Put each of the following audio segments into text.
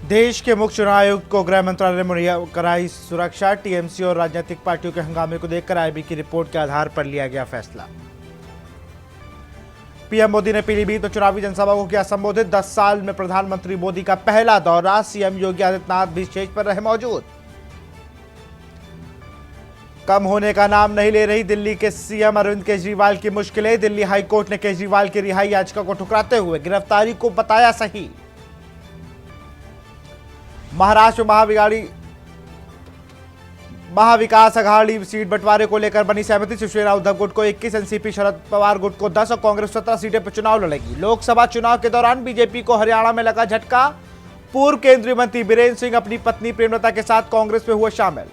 देश के मुख्य चुनाव आयुक्त को गृह मंत्रालय ने मुहैया कराई सुरक्षा। टीएमसी और राजनीतिक पार्टियों के हंगामे को देखकर आईबी की रिपोर्ट के आधार पर लिया गया फैसला। पीएम मोदी ने पीलीभीत में चुनावी जनसभा को किया संबोधित। 10 साल में प्रधानमंत्री मोदी का पहला दौरा। सीएम योगी आदित्यनाथ भी स्टेज पर रहे मौजूद। कम होने का नाम नहीं ले रही दिल्ली के सीएम अरविंद केजरीवाल की मुश्किलें। दिल्ली हाईकोर्ट ने केजरीवाल की रिहाई याचिका को ठुकराते हुए गिरफ्तारी को बताया सही। महाराष्ट्र में महाविकास अघाड़ी सीट बंटवारे को लेकर बनी सहमति। शिवसेना उद्धव गुट को 21, एनसीपी शरद पवार गुट को 10 और कांग्रेस 17 सीटें पर चुनाव लड़ेगी। लोकसभा चुनाव के दौरान बीजेपी को हरियाणा में लगा झटका। पूर्व केंद्रीय मंत्री बीरेंद्र सिंह अपनी पत्नी प्रेमलता के साथ कांग्रेस में हुए शामिल।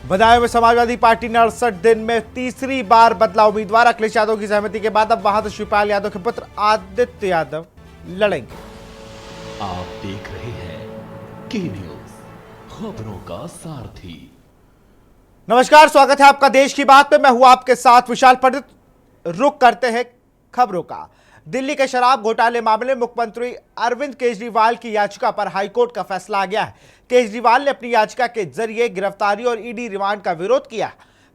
बदायूं में समाजवादी पार्टी ने 68 दिन में तीसरी बार बदला उम्मीदवार। अखिलेश यादव की सहमति के बाद अब वहां से शिवपाल यादव के पुत्र आदित्य यादव लड़ेंगे। आप देख रहे हैं के न्यूज, खबरों का सारथी। नमस्कार, स्वागत है आपका देश की बात में। मैं हूं आपके साथ विशाल पंडित। रुक करते हैं खबरों का। दिल्ली के शराब घोटाले मामले में मुख्यमंत्री अरविंद केजरीवाल की याचिका पर हाईकोर्ट का फैसला आ गया है। केजरीवाल ने अपनी याचिका के जरिए गिरफ्तारी और ईडी रिमांड का विरोध किया।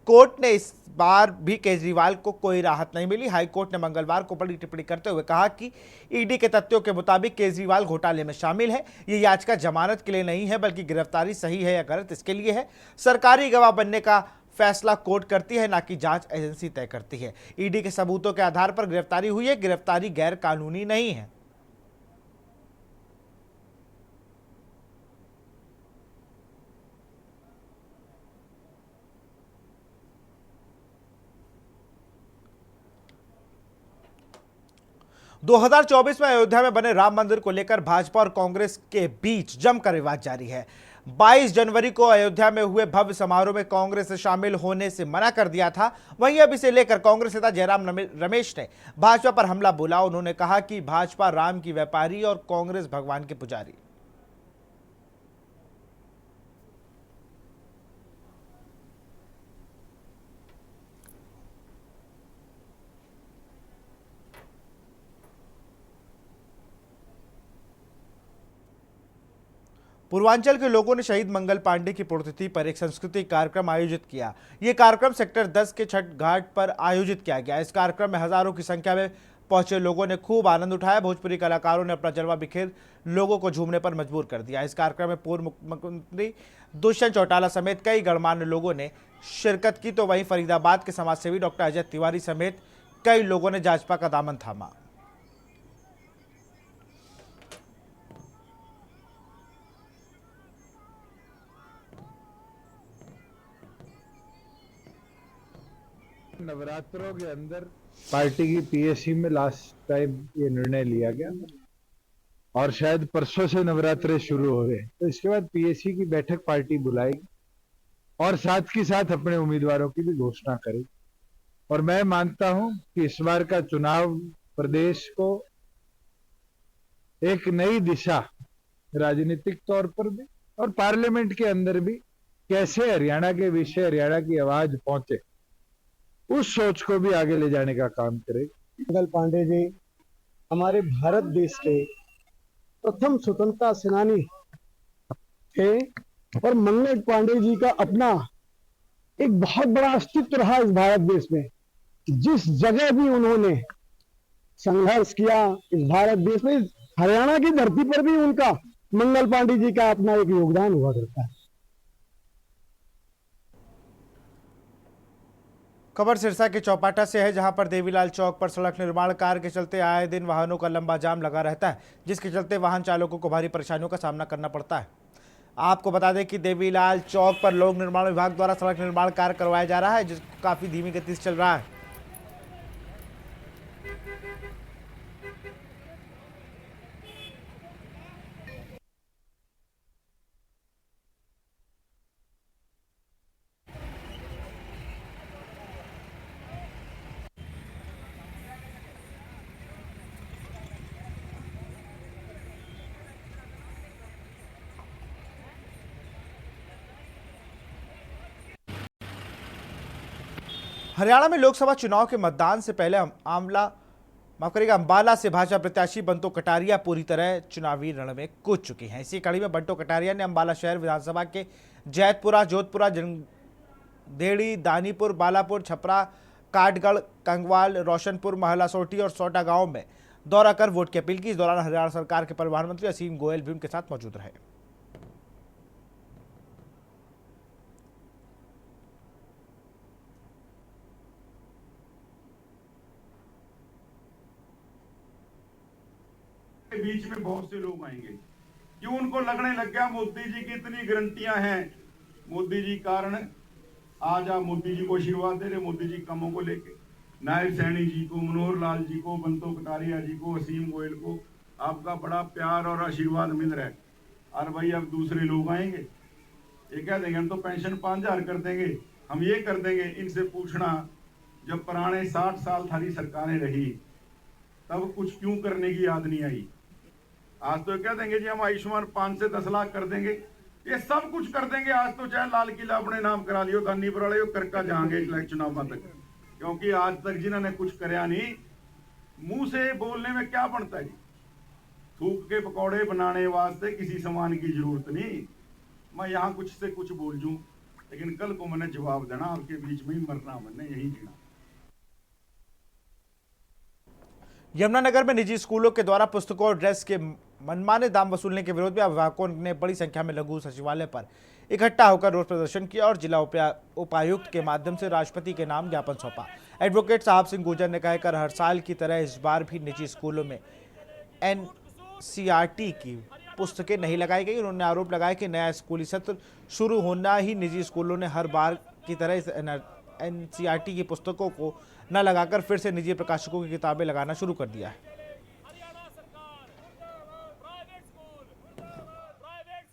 कोर्ट ने इस बार भी केजरीवाल को कोई राहत नहीं मिली। हाईकोर्ट ने मंगलवार को बड़ी टिप्पणी करते हुए कहा कि ईडी के तथ्यों के मुताबिक केजरीवाल घोटाले में शामिल है। ये याचिका जमानत के लिए नहीं है, बल्कि गिरफ्तारी सही है या गलत इसके लिए है। सरकारी गवाह बनने का फैसला कोर्ट करती है, ना कि जांच एजेंसी तय करती है। ईडी के सबूतों के आधार पर गिरफ्तारी हुई है। गिरफ्तारी गैर कानूनी नहीं है। दो 2024 में अयोध्या में बने राम मंदिर को लेकर भाजपा और कांग्रेस के बीच जमकर विवाद जारी है। 22 जनवरी को अयोध्या में हुए भव्य समारोह में कांग्रेस से शामिल होने से मना कर दिया था। वहीं अब इसे लेकर कांग्रेस नेता जयराम रमेश ने भाजपा पर हमला बोला। उन्होंने कहा कि भाजपा राम की व्यापारी और कांग्रेस भगवान के पुजारी। पूर्वांचल के लोगों ने शहीद मंगल पांडे की पुण्यतिथि पर एक सांस्कृतिक कार्यक्रम आयोजित किया। यह कार्यक्रम सेक्टर 10 के छठ घाट पर आयोजित किया गया। इस कार्यक्रम में हजारों की संख्या में पहुंचे लोगों ने खूब आनंद उठाया। भोजपुरी कलाकारों ने अपना जलवा बिखेर लोगों को झूमने पर मजबूर कर दिया। इस कार्यक्रम में पूर्व मुख्यमंत्री दुष्यंत चौटाला समेत कई गणमान्य लोगों ने शिरकत की, तो वहीं फरीदाबाद के समाजसेवी डॉक्टर अजय तिवारी समेत कई लोगों ने भाजपा का दामन थामा। नवरात्रों के अंदर पार्टी की पीएससी में लास्ट टाइम ये निर्णय लिया गया और शायद परसों से नवरात्रे शुरू हो गए, तो इसके बाद पीएससी की बैठक पार्टी बुलाएगी और साथ ही साथ अपने उम्मीदवारों की भी घोषणा करेगी। और मैं मानता हूं कि इस बार का चुनाव प्रदेश को एक नई दिशा, राजनीतिक तौर पर भी और पार्लियामेंट के अंदर भी, कैसे हरियाणा के विषय, हरियाणा की आवाज पहुंचे, उस सोच को भी आगे ले जाने का काम करेगी। मंगल पांडे जी हमारे भारत देश के प्रथम स्वतंत्रता सेनानी थे और मंगल पांडे जी का अपना एक बहुत बड़ा अस्तित्व रहा इस भारत देश में। जिस जगह भी उन्होंने संघर्ष किया इस भारत देश में, हरियाणा की धरती पर भी उनका, मंगल पांडे जी का अपना एक योगदान हुआ करता है। खबर सिरसा के चौपाटा से है, जहां पर देवीलाल चौक पर सड़क निर्माण कार्य के चलते आए दिन वाहनों का लंबा जाम लगा रहता है, जिसके चलते वाहन चालकों को भारी परेशानियों का सामना करना पड़ता है। आपको बता दें कि देवीलाल चौक पर लोक निर्माण विभाग द्वारा सड़क निर्माण कार्य करवाया जा रहा है, जिसको काफी धीमी गति से चल रहा है। हरियाणा में लोकसभा चुनाव के मतदान से पहले आंवला माफ करिएगा, अंबाला से भाजपा प्रत्याशी बंटो कटारिया पूरी तरह चुनावी रण में कूद चुके हैं। इसी कड़ी में बंटो कटारिया ने अंबाला शहर विधानसभा के जैतपुरा, जोधपुरा, देड़ी, दानीपुर, बालापुर, छपरा, काटगढ़, कंगवाल, रोशनपुर, महला सोटी और सोटा गांव में दौरा कर वोट की अपील की। इस दौरान हरियाणा सरकार के परिवहन मंत्री असीम गोयल भी उनके साथ मौजूद रहे। के बीच में बहुत से लोग आएंगे। क्यों उनको लगने लग गया मोदी जी की इतनी गारंटियां हैं, मोदी जी कारण आज आप मोदी जी को आशीर्वाद दे रहे, मोदी जी कामों को लेके, नायब सैनी जी को, मनोहर लाल जी को, बंटो कटारिया जी को, असीम गोयल को आपका बड़ा प्यार और आशीर्वाद मिल रहा है। और भाई अब दूसरे लोग आएंगे, ये कह देंगे हम तो पेंशन 5,000 कर देंगे, हम ये कर देंगे। इनसे पूछना, जब पुराने 60 साल थारी सरकारें रही तब कुछ क्यों करने की याद नहीं आई। आज तो कह देंगे जी हम आयुष्मान 5 से 10 लाख कर देंगे, ये सब कुछ कर देंगे। आज तो चाहे लाल किला अपने नाम करा लियो, धानीपुर वाले करका जाएंगे इलेक्शन चुनाव तक, क्योंकि आज तक जिन्होंने कुछ कराया नहीं, मुंह से बोलने में क्या बनता है। थूक के पकौड़े बनाने वास्ते किसी सामान की जरूरत नहीं। मैं यहाँ कुछ से कुछ बोल जूं, लेकिन कल को मैंने जवाब देना, आपके बीच में ही मरना, मैंने यही जीना। यमुनानगर में निजी स्कूलों के द्वारा पुस्तकों और ड्रेस के मनमाने दाम वसूलने के विरोध में अभिभावकों ने बड़ी संख्या में लघु सचिवालय पर इकट्ठा होकर रोष प्रदर्शन किया और जिला उपायुक्त के माध्यम से राष्ट्रपति के नाम ज्ञापन सौंपा। एडवोकेट साहब सिंह गुर्जर ने कहकर हर साल की तरह इस बार भी निजी स्कूलों में एनसीईआरटी की पुस्तकें नहीं लगाई गई। उन्होंने आरोप लगाया कि नया स्कूली सत्र शुरू होना ही निजी स्कूलों ने हर बार की तरह इस एनसीईआरटी की पुस्तकों को न लगाकर फिर से निजी प्रकाशकों की किताबें लगाना शुरू कर दिया है।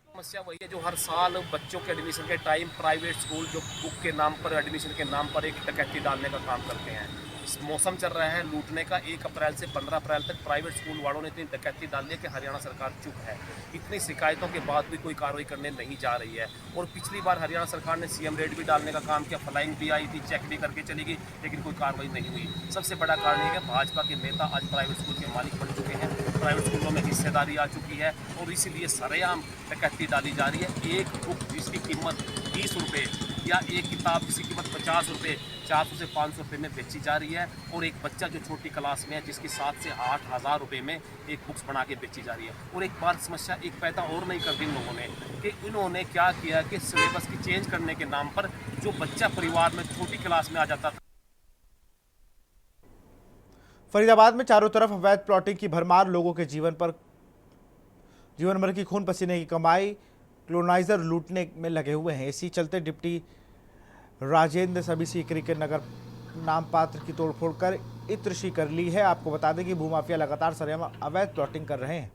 समस्या वही है जो हर साल बच्चों के एडमिशन के टाइम प्राइवेट स्कूल जो बुक के नाम पर, एडमिशन के नाम पर एक डकैती डालने का काम करते हैं। इस मौसम चल रहा है लूटने का। 1 अप्रैल से 15 अप्रैल तक प्राइवेट स्कूल वालों ने इतनी डकैती डाल दी कि हरियाणा सरकार चुप है। इतनी शिकायतों के बाद भी कोई कार्रवाई करने नहीं जा रही है। और पिछली बार हरियाणा सरकार ने सीएम रेड भी डालने का काम किया, फ्लाइंग भी आई थी, चेक भी करके चली गई, लेकिन कोई कार्रवाई नहीं हुई। सबसे बड़ा कारण ये है कि भाजपा के नेता आज प्राइवेट स्कूल के मालिक बन चुके हैं, प्राइवेट स्कूलों में हिस्सेदारी आ चुकी है और इसीलिए सरेआम डकैती डाली जा रही है। एक बुक जिसकी कीमत 20 रुपये या एक किताब जिसकी कीमत 50 रुपये 400 से 500 रुपये में बेची जा रही है और एक बच्चा जो छोटी क्लास में है जिसकी 7 से 8 हज़ार रुपये में एक बुक्स बना के बेची जा रही है। और एक बार समस्या एक पैदा और नहीं कर दी इन लोगों ने कि इन्होंने क्या किया कि सिलेबस की चेंज करने के नाम पर जो बच्चा परिवार में छोटी क्लास में आ जाता था। फरीदाबाद में चारों तरफ अवैध प्लॉटिंग की भरमार, लोगों के जीवन भर की खून पसीने की कमाई क्लोनाइजर लूटने में लगे हुए हैं। इसी चलते डिप्टी राजेंद्र सभी सीकरी के नगर नाम पात्र की तोड़फोड़ कर इत्रशी कर ली है। आपको बता दें कि भूमाफिया लगातार सरेआम अवैध प्लॉटिंग कर रहे हैं।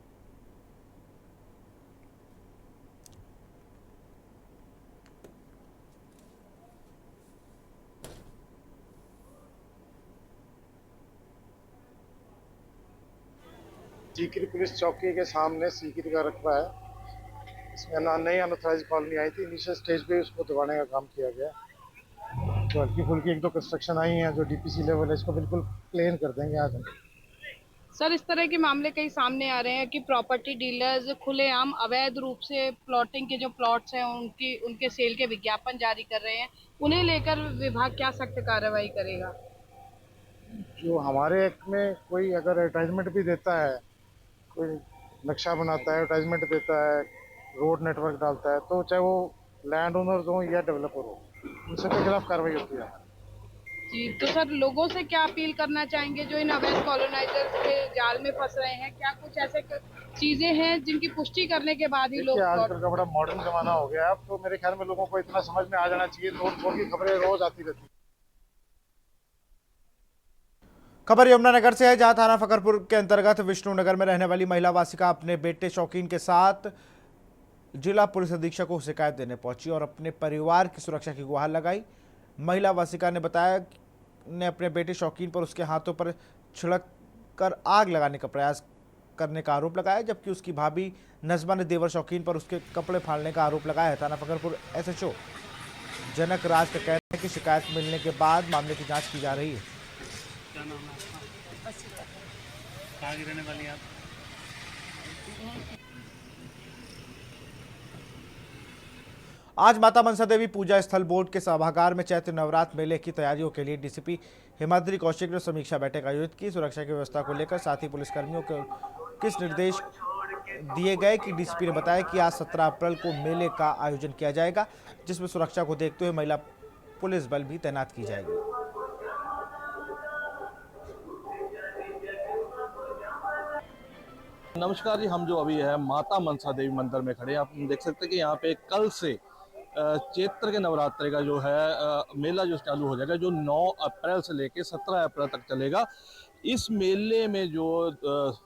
सीकरी पुलिस चौकी के सामने सीकरी का रकबा है, इसमें नई अनऑथराइज कॉलोनी आई थी। इनिशियल स्टेज पे उसको दबाने का काम किया गया, तो हल्की फुल्की 1-2 कंस्ट्रक्शन आई हैं जो डीपीसी लेवल है, इसको बिल्कुल प्लेन कर देंगे आज हम। सर, इस तरह के मामले कई सामने आ रहे हैं कि प्रॉपर्टी डीलर्स खुलेआम अवैध रूप से प्लॉटिंग के जो प्लॉट्स हैं उनके सेल के विज्ञापन जारी कर रहे हैं। उन्हें लेकर विभाग क्या सख्त कार्रवाई करेगा? जो हमारे एक्ट में कोई अगर एडवर्टाइजमेंट भी देता है, कोई नक्शा बनाता है, एडवर्टाइजमेंट देता है, रोड नेटवर्क डालता है, तो चाहे वो लैंड ओनर्स हो या डेवलपर हो, उन सबके खिलाफ कार्रवाई होती है। जी, तो सर लोगों से क्या अपील करना चाहेंगे जो इन अवैध कॉलोनाइजर्स के जाल में फंस रहे हैं? क्या कुछ ऐसे चीजें हैं जिनकी पुष्टि करने के बाद ही लोग? आजकल का बड़ा मॉडर्न जमाना हो गया है, अब तो मेरे ख्याल में लोगों को इतना समझ में आ जाना चाहिए। तोड़ की खबरें रोज आती रहती है। खबर यमुनानगर से है, जहां थाना फकरपुर के अंतर्गत विष्णुनगर में रहने वाली महिला वासिका अपने बेटे शौकीन के साथ जिला पुलिस अधीक्षक को शिकायत देने पहुंची और अपने परिवार की सुरक्षा की गुहार लगाई। महिला वासिका ने बताया ने अपने बेटे शौकीन पर उसके हाथों पर छिड़क कर आग लगाने का प्रयास करने का आरोप लगाया, जबकि उसकी भाभी नजमा ने देवर शौकीन पर उसके कपड़े फाड़ने का आरोप लगाया है। थाना फकरपुर एसएचओ जनक राज का कहना है कि शिकायत मिलने के बाद मामले की जाँच की जा रही है। कहाँ की रहने वाली हैं आप? आज माता मनसा देवी पूजा स्थल बोर्ड के सभागार में चैत्र नवरात्र मेले की तैयारियों के लिए डीसीपी हिमाद्री कौशिक ने समीक्षा बैठक आयोजित की। सुरक्षा की व्यवस्था को लेकर साथ ही पुलिसकर्मियों को किस निर्देश दिए गए कि डीसीपी ने बताया कि आज 17 अप्रैल को मेले का आयोजन किया जाएगा, जिसमें सुरक्षा को देखते हुए महिला पुलिस बल भी तैनात की जाएगी। नमस्कार जी, हम जो अभी है माता मनसा देवी मंदिर में खड़े हैं। आप देख सकते हैं कि यहाँ पे कल से चैत्र के नवरात्रि का जो है मेला जो चालू हो जाएगा, जो 9 अप्रैल से लेके 17 अप्रैल तक चलेगा। इस मेले में जो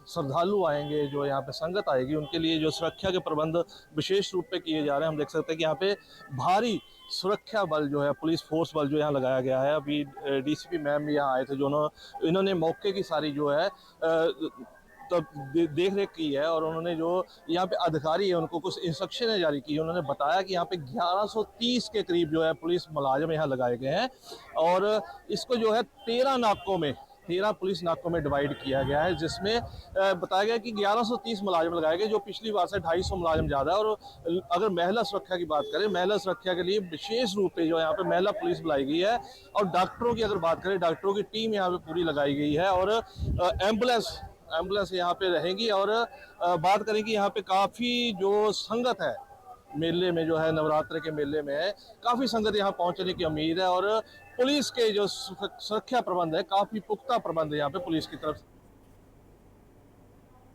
श्रद्धालु आएंगे, जो यहाँ पे संगत आएगी, उनके लिए जो सुरक्षा के प्रबंध विशेष रूप पे किए जा रहे हैं। हम देख सकते हैं कि यहाँ पे भारी सुरक्षा बल जो है, पुलिस फोर्स बल जो यहाँ लगाया गया है। अभी डीसीपी मैम भी यहाँ आए थे, जो इन्होंने मौके की सारी जो है तो देख रेख की है, और उन्होंने जो यहाँ पे अधिकारी है उनको कुछ इंस्ट्रक्शनें जारी की। उन्होंने बताया कि यहाँ पे 1130 के करीब जो है पुलिस मुलाजिम यहाँ लगाए गए हैं, और इसको जो है 13 पुलिस नाकों में डिवाइड किया गया है, जिसमें बताया गया कि 1130 मुलाजिम लगाए गए, जो पिछली बार से 250 मुलाजिम ज़्यादा है। और अगर महिला सुरक्षा की बात करें, महिला सुरक्षा के लिए विशेष रूप से जो यहाँ पे महिला पुलिस बुलाई गई है। और डॉक्टरों की अगर बात करें, डॉक्टरों की टीम यहाँ पे पूरी लगाई गई है, और एम्बुलेंस यहाँ पे रहेंगी। और बात करें कि यहाँ पे काफ़ी जो संगत है मेले में, जो है नवरात्र के मेले में है, काफ़ी संगत यहाँ पहुँचने की उम्मीद है। और पुलिस के जो सुरक्षा प्रबंध है, काफ़ी पुख्ता प्रबंध है यहाँ पे पुलिस की तरफ से।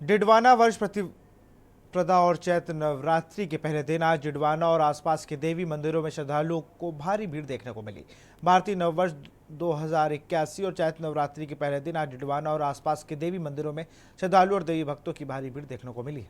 डिडवाना वर्ष प्रतिप्रदा और चैत्र नवरात्रि के पहले दिन आज डिडवाना और आसपास के देवी मंदिरों में श्रद्धालुओं को भारी भीड़ देखने को मिली। भारतीय नववर्ष 2081 और चैत्र नवरात्रि के पहले दिन आज डिडवाना और आसपास के देवी मंदिरों में श्रद्धालु और देवी भक्तों की भारी भीड़ देखने को मिली।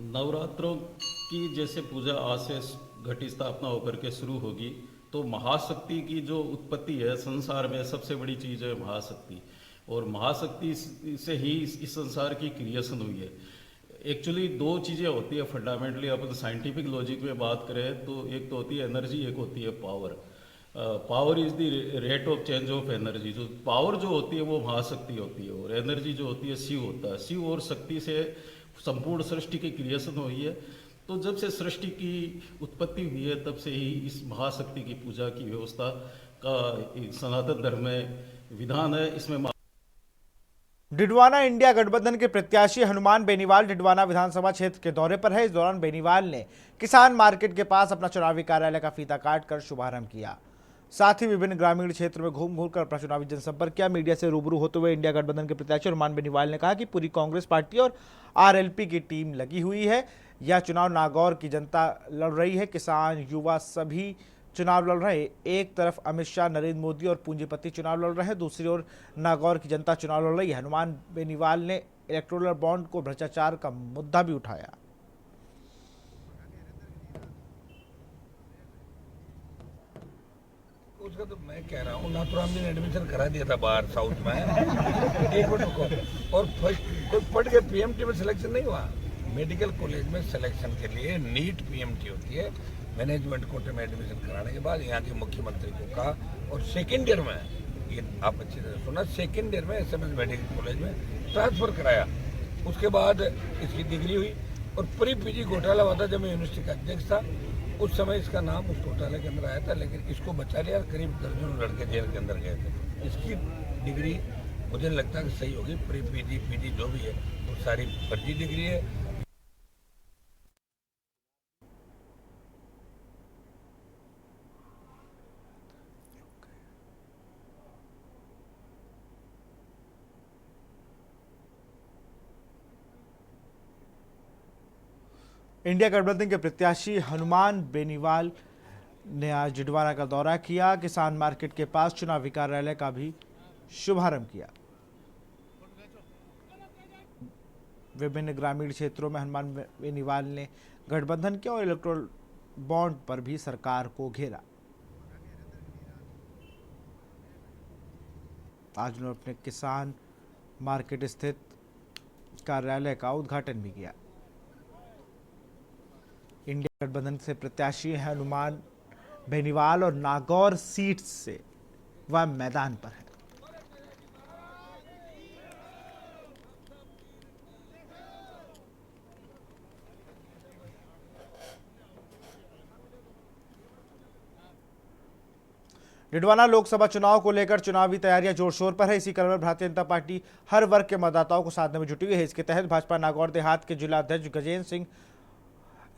नवरात्रों की जैसे पूजा आज से घटी स्थापना होकर के शुरू होगी, तो महाशक्ति की जो उत्पत्ति है संसार में, सबसे बड़ी चीज़ है महाशक्ति। और महाशक्ति से ही इस संसार की क्रिएशन हुई है। एक्चुअली दो चीज़ें होती है फंडामेंटली, अपन साइंटिफिक लॉजिक में बात करें तो एक तो होती है एनर्जी, एक होती है power. Power is the rate of change of energy. जो पावर जो होती है वो महाशक्ति होती है, और एनर्जी जो होती है शिव होता है। शिव और शक्ति से संपूर्ण सृष्टि की क्रिएशन हुई है। तो जब से सृष्टि की उत्पत्ति हुई है, तब से ही इस महाशक्ति की पूजा की व्यवस्था का सनातन धर्म में विधान है। इसमें डिडवाना इंडिया गठबंधन के प्रत्याशी हनुमान बेनीवाल डिडवाना विधानसभा क्षेत्र के दौरे पर है। इस दौरान बेनीवाल ने किसान मार्केट के पास अपना चुनावी कार्यालय का फीता काटकर शुभारंभ किया। साथ ही विभिन्न ग्रामीण क्षेत्र में घूम घूम कर अपना चुनावी जनसंपर्क किया। मीडिया से रूबरू होते हुए इंडिया गठबंधन के प्रत्याशी हनुमान बेनीवाल ने कहा कि पूरी कांग्रेस पार्टी और आरएलपी की टीम लगी हुई है। यह चुनाव नागौर की जनता लड़ रही है। किसान, युवा सभी चुनाव लड़ रहे। एक तरफ अमित शाह, नरेंद्र मोदी और पूंजीपति चुनाव लड़ रहे हैं, दूसरी ओर नागौर की जनता चुनाव लड़ रही है। हनुमान बेनीवाल ने इलेक्टोरल बॉन्ड को भ्रष्टाचार का मुद्दा भी उठाया। उसका तो मैं कह रहा हूँ, नाथुराम जी ने एडमिशन करा दिया था बाहर साउथ में। एक मिनट रुको। और फर्स्ट कोई पढ़ के पीएमटी में सिलेक्शन नहीं हुआ। मेडिकल कॉलेज में सिलेक्शन के लिए नीट पीएमटी होती है। मैनेजमेंट कोटे में एडमिशन कराने के बाद यहाँ के मुख्यमंत्री को कहा, और सेकेंड ईयर में, ये आप अच्छी तरह सुना, सेकेंड ईयर में एसएमएस मेडिकल कॉलेज में ट्रांसफर कराया। उसके बाद इसकी डिग्री हुई। और प्री पीजी घोटाला हुआ था जब मैं यूनिवर्सिटी का अध्यक्ष था, उस समय इसका नाम उस घोटाले के अंदर आया था, लेकिन इसको बचा लिया। करीब दर्जनों लड़के जेल के अंदर गए थे। इसकी डिग्री मुझे लगता है कि सही होगी। प्री पीजी पीजी जो भी है वो सारी फर्जी डिग्री है। इंडिया गठबंधन के प्रत्याशी हनुमान बेनीवाल ने आज डिडवाना का दौरा किया। किसान मार्केट के पास चुनावी कार्यालय का भी शुभारंभ किया। विभिन्न ग्रामीण क्षेत्रों में हनुमान बेनीवाल ने गठबंधन किया और इलेक्टोरल बॉन्ड पर भी सरकार को घेरा। आज उन्होंने अपने किसान मार्केट स्थित कार्यालय का उद्घाटन भी किया। इंडिया गठबंधन से प्रत्याशी हैं हनुमान बेनीवाल और नागौर सीट से वह मैदान पर है। डिडवाना लोकसभा चुनाव को लेकर चुनावी तैयारियां जोर शोर पर है। इसी क्रम में भारतीय जनता पार्टी हर वर्ग के मतदाताओं को साधने में जुटी हुई है। इसके तहत भाजपा नागौर देहात के जिला अध्यक्ष गजेंद्र सिंह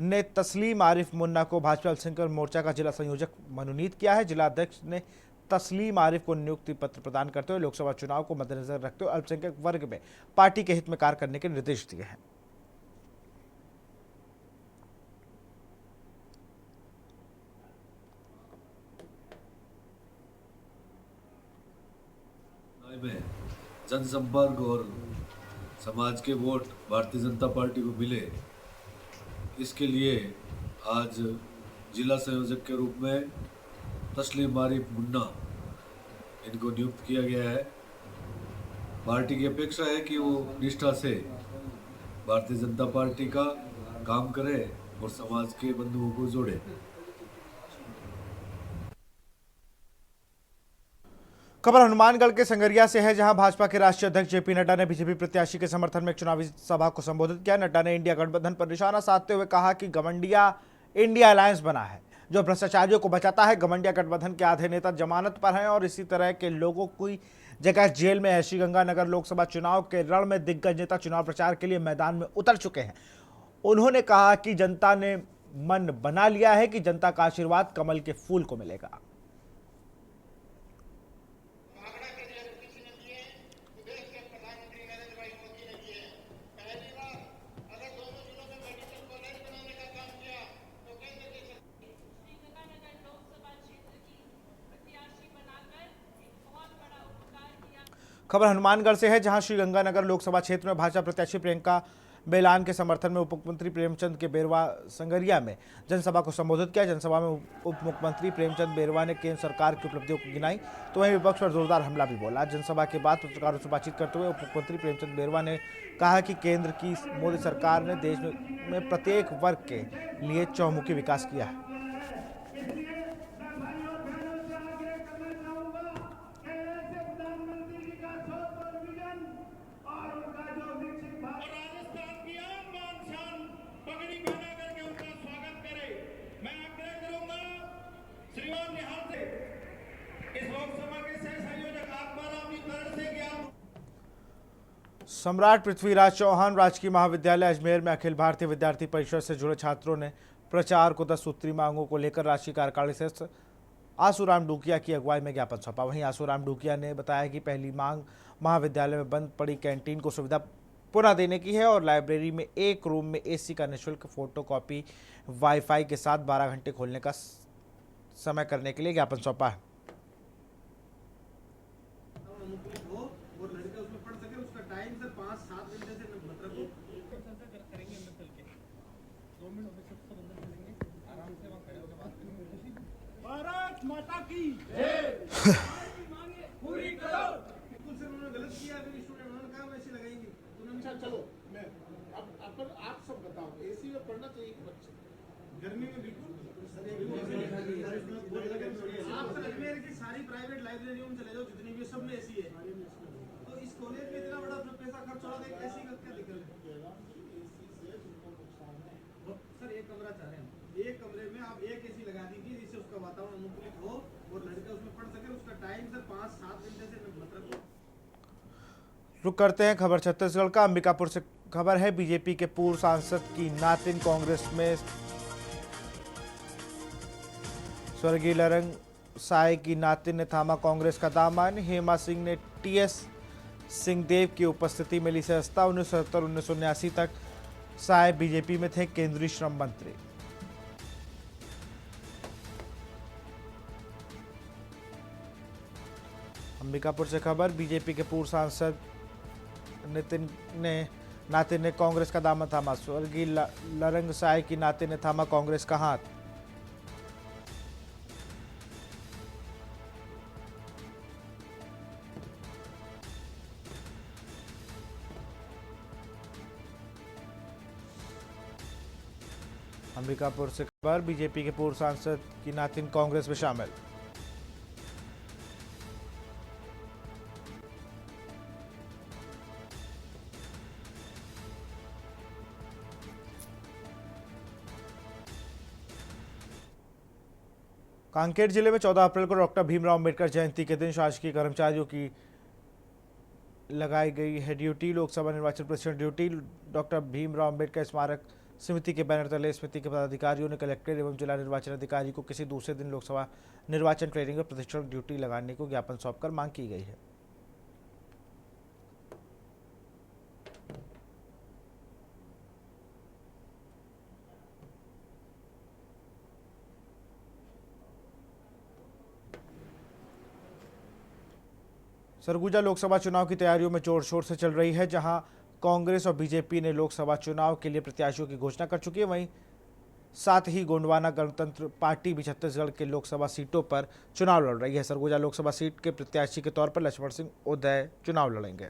ने तस्लीम आरिफ मुन्ना को भाजपा अल्पसंख्यक मोर्चा का जिला संयोजक मनोनीत किया है। जिला अध्यक्ष ने तस्लीम आरिफ को नियुक्ति पत्र प्रदान करते हुए लोकसभा चुनाव को मद्देनजर रखते हुए अल्पसंख्यक वर्ग में पार्टी के हित में कार्य करने के निर्देश दिए हैं। में जनसंपर्क और समाज के वोट भारतीय जनता पार्टी को मिले, इसके लिए आज जिला संयोजक के रूप में तस्लीम आरिफ मुन्ना इनको नियुक्त किया गया है। पार्टी की अपेक्षा है कि वो निष्ठा से भारतीय जनता पार्टी का काम करे और समाज के बंधुओं को जोड़े। खबर हनुमानगढ़ के संगरिया से है, जहां भाजपा के राष्ट्रीय अध्यक्ष जेपी नड्डा ने बीजेपी प्रत्याशी के समर्थन में एक चुनावी सभा को संबोधित किया। नड्डा ने इंडिया गठबंधन पर निशाना साधते हुए कहा कि गवंडिया इंडिया अलायंस बना है जो भ्रष्टाचारियों को बचाता है। गवंडिया गठबंधन के आधे नेता जमानत पर हैं और इसी तरह के लोगों की जगह जेल में है। श्रीगंगानगर लोकसभा चुनाव के रण में दिग्गज नेता चुनाव प्रचार के लिए मैदान में उतर चुके हैं। उन्होंने कहा कि जनता ने मन बना लिया है कि जनता का आशीर्वाद कमल के फूल को मिलेगा। खबर हनुमानगढ़ से है, जहां श्रीगंगानगर लोकसभा क्षेत्र में भाजपा प्रत्याशी प्रियंका बेलान के समर्थन में उप मुख्यमंत्री प्रेमचंद के बेरवा संगरिया में जनसभा को संबोधित किया। जनसभा में उप मुख्यमंत्री प्रेमचंद बेरवा ने केंद्र सरकार की उपलब्धियों को गिनाई तो वहीं विपक्ष पर जोरदार हमला भी बोला। जनसभा के बाद पत्रकारों से बातचीत करते हुए उप मुख्यमंत्री प्रेमचंद बेरवा ने कहा कि केंद्र की मोदी सरकार ने देश में प्रत्येक वर्ग के लिए चौमुखी विकास किया है। सम्राट पृथ्वीराज चौहान राजकीय महाविद्यालय अजमेर में अखिल भारतीय विद्यार्थी परिषद से जुड़े छात्रों ने प्रचार को 10 सूत्री मांगों को लेकर राष्ट्रीय कार्यकारिणी से आसूराम डूकिया की अगुवाई में ज्ञापन सौंपा। वहीं आसूराम डूकिया ने बताया कि पहली मांग महाविद्यालय में बंद पड़ी कैंटीन को सुविधा पुनः देने की है और लाइब्रेरी में एक रूम में एसी का निःशुल्क फोटोकॉपी वाईफाई के साथ 12 घंटे खोलने का समय करने के लिए ज्ञापन सौंपा है। भारत माता की पूरी करो। बिल्कुल सर, उन्होंने गलत किया, अगर स्टूडेंट उन्होंने कहा वैसे लगाएंगे तो उन्होंने चलो मैं अब आप सब बताओ एसी में पढ़ना चाहिए कि बच्चे गर्मी में? बिल्कुल आप सर अजमेर की सारी प्राइवेट लाइब्रेरियों में चले जाओ, जितनी भी सब में एसी है, तो इस कॉलेज में इतना बड़ा पैसा खर्च हो रहा है, एसी का क्या दिक्कत है? सर एक कमरा चाह रहे हैं, एक कमरे में आप एक एसी लगा दीजिए जिससे उसका वातावरण अनुकूलित हो और लड़का उसमें पढ़ सके। उसका टाइम सर 5-7 घंटे से मत रखो। रुक करते हैं खबर छत्तीसगढ़ का। अंबिकापुर से खबर है, बीजेपी के पूर्व सांसद की नातिन कांग्रेस में स्वर्गीय लरंग साय की नातिन ने थामा कांग्रेस का दामन। हेमा सिंह ने टीएस सिंहदेव की उपस्थिति में ली सदस्यता। 1970-1979 तक साय बीजेपी में थे केंद्रीय श्रम मंत्री। अंबिकापुर से खबर, बीजेपी के पूर्व सांसद नातिन ने कांग्रेस का दामन थामा। स्वर्गीय लरंग साय की नातिन ने थामा कांग्रेस का हाथ। अंबिकापुर से खबर, बीजेपी के पूर्व सांसद की नातिन कांग्रेस में शामिल। कांकेर जिले में 14 अप्रैल को डॉक्टर भीमराव अंबेडकर जयंती के दिन शासकीय कर्मचारियों की लगाई गई है ड्यूटी। लोकसभा निर्वाचन प्रशिक्षण ड्यूटी डॉक्टर भीमराव अंबेडकर स्मारक समिति के बैनर तले समिति के पदाधिकारियों ने कलेक्टर एवं जिला निर्वाचन अधिकारी को किसी दूसरे दिन लोकसभा निर्वाचन ट्रेनिंग और प्रशिक्षण ड्यूटी लगाने को ज्ञापन सौंपकर मांग की गई है। सरगुजा लोकसभा चुनाव की तैयारियों में जोर शोर से चल रही है। जहां कांग्रेस और बीजेपी ने लोकसभा चुनाव के लिए प्रत्याशियों की घोषणा कर चुकी है, वहीं साथ ही गोंडवाना गणतंत्र पार्टी भी छत्तीसगढ़ के लोकसभा सीटों पर चुनाव लड़ रही है। सरगुजा लोकसभा सीट के प्रत्याशी के तौर पर लक्ष्मण सिंह उदय चुनाव लड़ेंगे।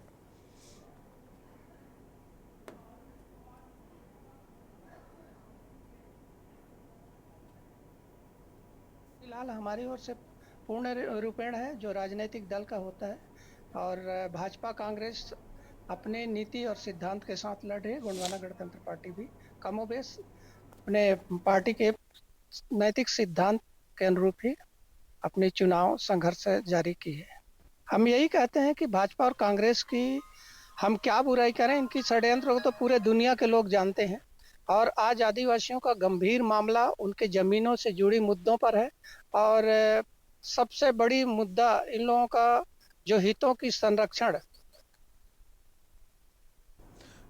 फिलहाल हमारी ओर से पूर्ण रूपेण है जो राजनीतिक दल का होता है, और भाजपा कांग्रेस अपने नीति और सिद्धांत के साथ लड़ रही है। गोंडवाना गणतंत्र पार्टी भी कमोबेश अपने पार्टी के नैतिक सिद्धांत के अनुरूप ही अपनी चुनाव संघर्ष जारी की है। हम यही कहते हैं कि भाजपा और कांग्रेस की हम क्या बुराई करें, इनकी षड्यंत्र को तो पूरे दुनिया के लोग जानते हैं। और आज आदिवासियों का गंभीर मामला उनके जमीनों से जुड़ी मुद्दों पर है, और सबसे बड़ी मुद्दा इन लोगों का जो हितों की संरक्षण।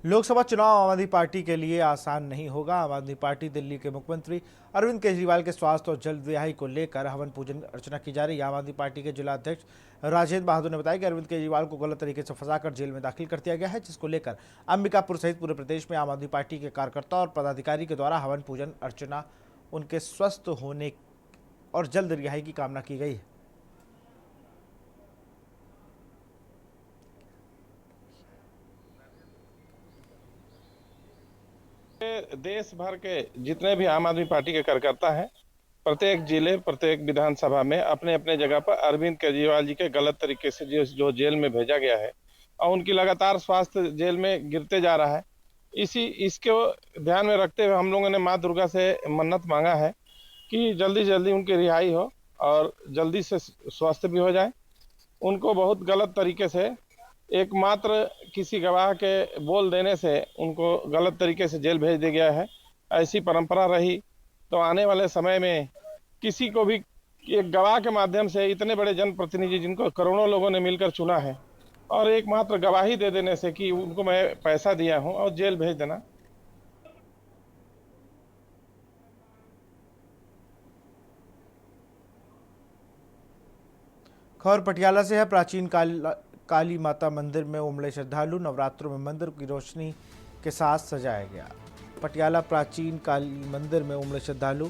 लोकसभा चुनाव आम आदमी पार्टी के लिए आसान नहीं होगा। आम आदमी पार्टी दिल्ली के मुख्यमंत्री अरविंद केजरीवाल के स्वास्थ्य और जल्द रिहाई को लेकर हवन पूजन अर्चना की जा रही है। आम आदमी पार्टी के जिला अध्यक्ष राजेंद्र बहादुर ने बताया कि अरविंद केजरीवाल को गलत तरीके से फंसाकर जेल में दाखिल कर दिया गया है, जिसको लेकर अंबिकापुर सहित पूरे प्रदेश में आम आदमी पार्टी के कार्यकर्ता और पदाधिकारी के द्वारा हवन पूजन अर्चना उनके स्वस्थ होने और जल्द रिहाई की कामना की गई है। देश भर के जितने भी आम आदमी पार्टी के कार्यकर्ता हैं, प्रत्येक जिले प्रत्येक विधानसभा में अपने अपने जगह पर अरविंद केजरीवाल जी के गलत तरीके से जो जेल में भेजा गया है और उनकी लगातार स्वास्थ्य जेल में गिरते जा रहा है, इसको ध्यान में रखते हुए हम लोगों ने माँ दुर्गा से मन्नत मांगा है कि जल्दी जल्दी उनकी रिहाई हो और जल्दी से स्वस्थ भी हो जाए। उनको बहुत गलत तरीके से एकमात्र किसी गवाह के बोल देने से उनको गलत तरीके से जेल भेज दिया गया है। ऐसी परंपरा रही तो आने वाले समय में किसी को भी एक गवाह के माध्यम से इतने बड़े जनप्रतिनिधि जिनको करोड़ों लोगों ने मिलकर चुना है और एकमात्र गवाही दे देने से कि उनको मैं पैसा दिया हूं और जेल भेज देना। खबर पटियाला से है। प्राचीन काली माता मंदिर में उमड़े श्रद्धालु, नवरात्रों में मंदिर की रोशनी के साथ सजाया गया। पटियाला प्राचीन काली मंदिर में उमड़े श्रद्धालु,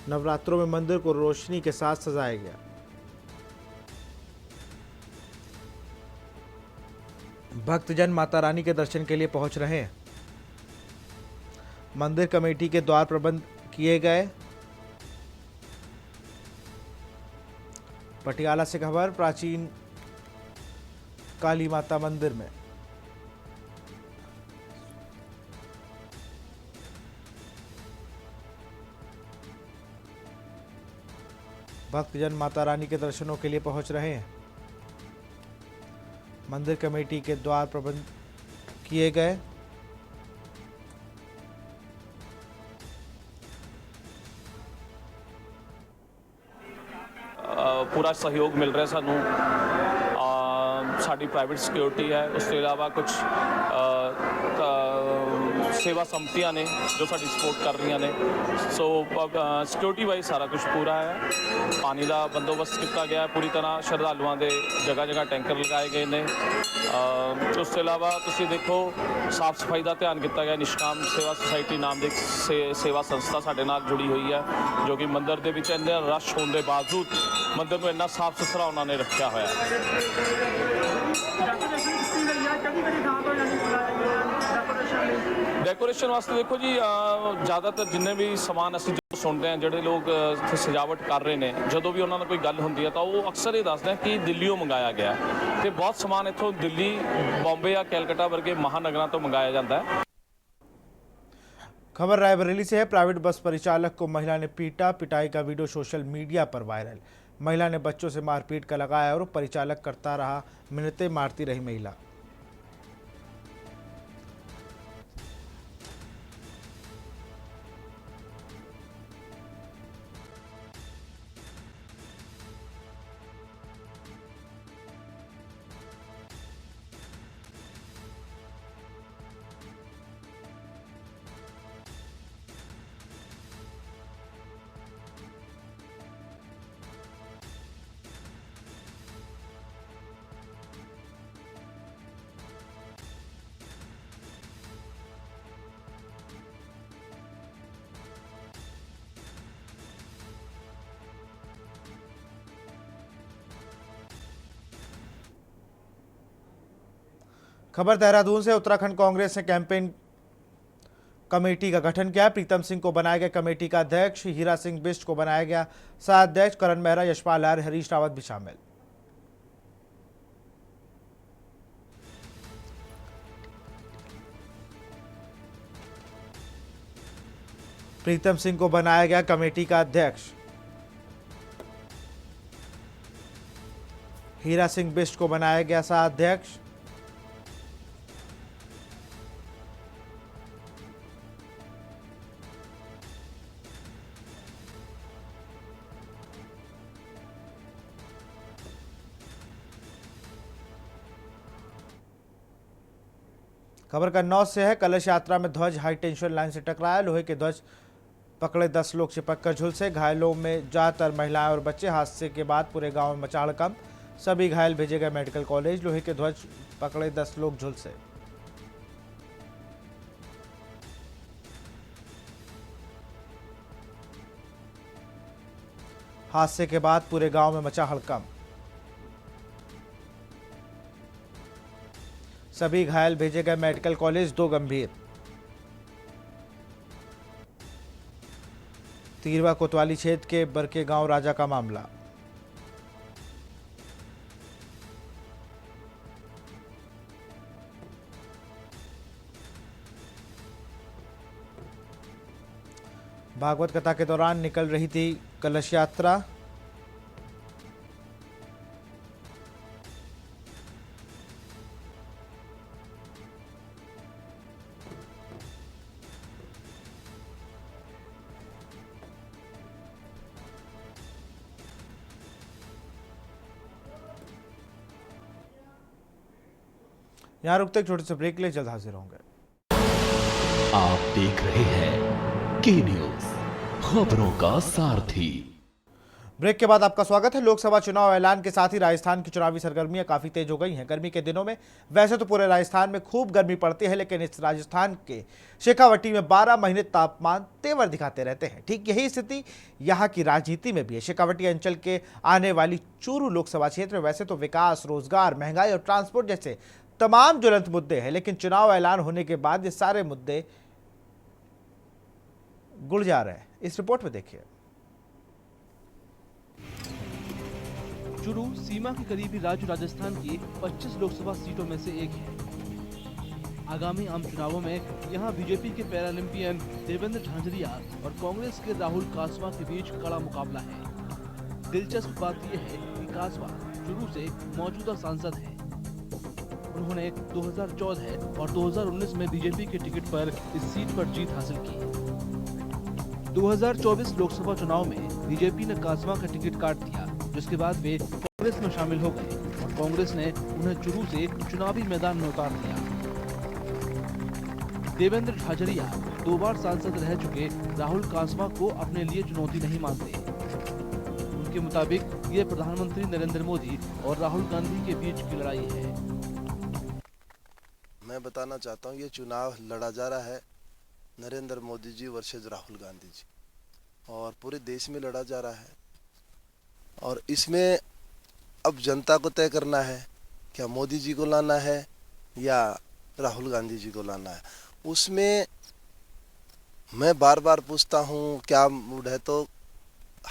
नवरात्रों में मंदिर को रोशनी के साथ सजाया गया। भक्तजन माता रानी के दर्शन के लिए पहुंच रहे हैं। मंदिर कमेटी के द्वार प्रबंध किए गए। पटियाला से खबर प्राचीन काली माता मंदिर में भक्तजन माता रानी के दर्शनों के लिए पहुंच रहे हैं। मंदिर कमेटी के द्वार प्रबंध किए गए। पूरा सहयोग मिल रहा है सानू। साड़ी प्राइवेट सिक्योरिटी है, उसके अलावा कुछ सेवा संपत्तियां ने जो साड़ी सपोर्ट कर रही ने। सो सिक्योरिटी वाइज सारा कुछ पूरा है। पानी का बंदोबस्त किया गया है पूरी तरह। श्रद्धालुओं के जगह जगह टैंकर लगाए गए हैं। उसके अलावा तुम देखो साफ सफाई का ध्यान किया गया। निष्काम सेवा सोसाइटी नाम की सेवा संस्था साढ़े नाल जुड़ी हुई है, जो कि मंदिर के विच इन्ने रश होने के बावजूद मंदिर को इन्ना साफ सुथरा उन्होंने रखा हुआ है। डेकोरेशन वास्ते देखो जी, ज़्यादातर जिन्ने भी समान असीं जो सुनते हैं, जोड़े लोग इत्थे सजावट कर रहे हैं, जो भी उन्होंने कोई गल होंदी है तो वो अक्सर ये दसदे हैं कि दिल्लियों मंगाया गया है। तो बहुत समान इत्थों दिल्ली, बॉम्बे या कैलकटा वर्गे महानगरों तो मंगाया जाता है। खबर रायबरेली से है। प्राइवेट बस परिचालक को महिला ने पीटा। पिटाई का वीडियो सोशल मीडिया पर वायरल। महिला ने बच्चों से मारपीट का लगाया आरोप। परिचालक करता रहा मिन्नतें मारती रही महिला। खबर देहरादून से। उत्तराखंड कांग्रेस ने कैंपेन कमेटी का गठन किया। प्रीतम सिंह को बनाया गया कमेटी का अध्यक्ष। हीरा सिंह बिष्ट को बनाया गया सह अध्यक्ष। करण मेहरा, यशपाल आर्य, हरीश रावत भी शामिल। प्रीतम सिंह को बनाया गया कमेटी का अध्यक्ष। हीरा सिंह बिष्ट को बनाया गया सह अध्यक्ष। खबर कन्नौज से है। कलश यात्रा में ध्वज हाई टेंशन लाइन से टकराया। लोहे के ध्वज पकड़े 10 लोग चिपककर झुलसे। घायलों में ज्यादातर महिलाएं और बच्चे। हादसे के बाद पूरे गांव में मचा हड़कंप। सभी घायल भेजे गए मेडिकल कॉलेज। लोहे के ध्वज पकड़े 10 लोग झुलसे। हादसे के बाद पूरे गांव में मचा हड़कंप। सभी घायल भेजे गए मेडिकल कॉलेज। 2 गंभीर। तीरवा कोतवाली क्षेत्र के बरके गांव राजा का मामला। भागवत कथा के दौरान निकल रही थी कलश यात्रा। यहां रुकते एक छोटे से ब्रेक ले, जल्द हाजिर होंगे। आप देख रहे हैं के न्यूज, खबरों का सारथी। ब्रेक के बाद आपका स्वागत है। लोकसभा चुनाव ऐलान के साथ ही राजस्थान की चुनावी सरगर्मियां काफी तेज हो गई हैं। गर्मी के दिनों में वैसे तो पूरे राजस्थान में खूब गर्मी पड़ती है, लेकिन इस राजस्थान के शेखावटी में 12 महीने तापमान तेवर दिखाते रहते हैं। ठीक यही स्थिति यहां की राजनीति में भी है। शेखावटी अंचल के आने वाली चूरू लोकसभा क्षेत्र में वैसे तो विकास, रोजगार, महंगाई और ट्रांसपोर्ट जैसे तमाम ज्वलंत मुद्दे हैं, लेकिन चुनाव ऐलान होने के बाद ये सारे मुद्दे गुड़ जा रहे हैं। इस रिपोर्ट में देखिए। चूरू सीमा के करीबी राज्य राजस्थान की 25 लोकसभा सीटों में से एक है। आगामी आम चुनावों में यहां बीजेपी के पैरालंपियन देवेंद्र झांझरिया और कांग्रेस के राहुल कासवा के बीच कड़ा मुकाबला है। दिलचस्प बात यह है कि कासवा चूरू से मौजूदा सांसद हैं। उन्होंने 2014 और 2019 में बीजेपी के टिकट पर इस सीट पर जीत हासिल की। 2024 लोकसभा चुनाव में बीजेपी ने कासवा का टिकट काट दिया, जिसके बाद वे कांग्रेस में शामिल हो गए और कांग्रेस ने उन्हें चूरू से चुनावी मैदान में उतार दिया। देवेंद्र झाझरिया 2 बार सांसद रह चुके राहुल कासवा को अपने लिए चुनौती नहीं मानते। उनके मुताबिक ये प्रधानमंत्री नरेंद्र मोदी और राहुल गांधी के बीच की लड़ाई है। मैं बताना चाहता हूँ, ये चुनाव लड़ा जा रहा है नरेंद्र मोदी जी वर्सेस राहुल गांधी जी, और पूरे देश में लड़ा जा रहा है। और इसमें अब जनता को तय करना है क्या मोदी जी को लाना है या राहुल गांधी जी को लाना है। उसमें मैं बार बार पूछता हूँ क्या मूड है, तो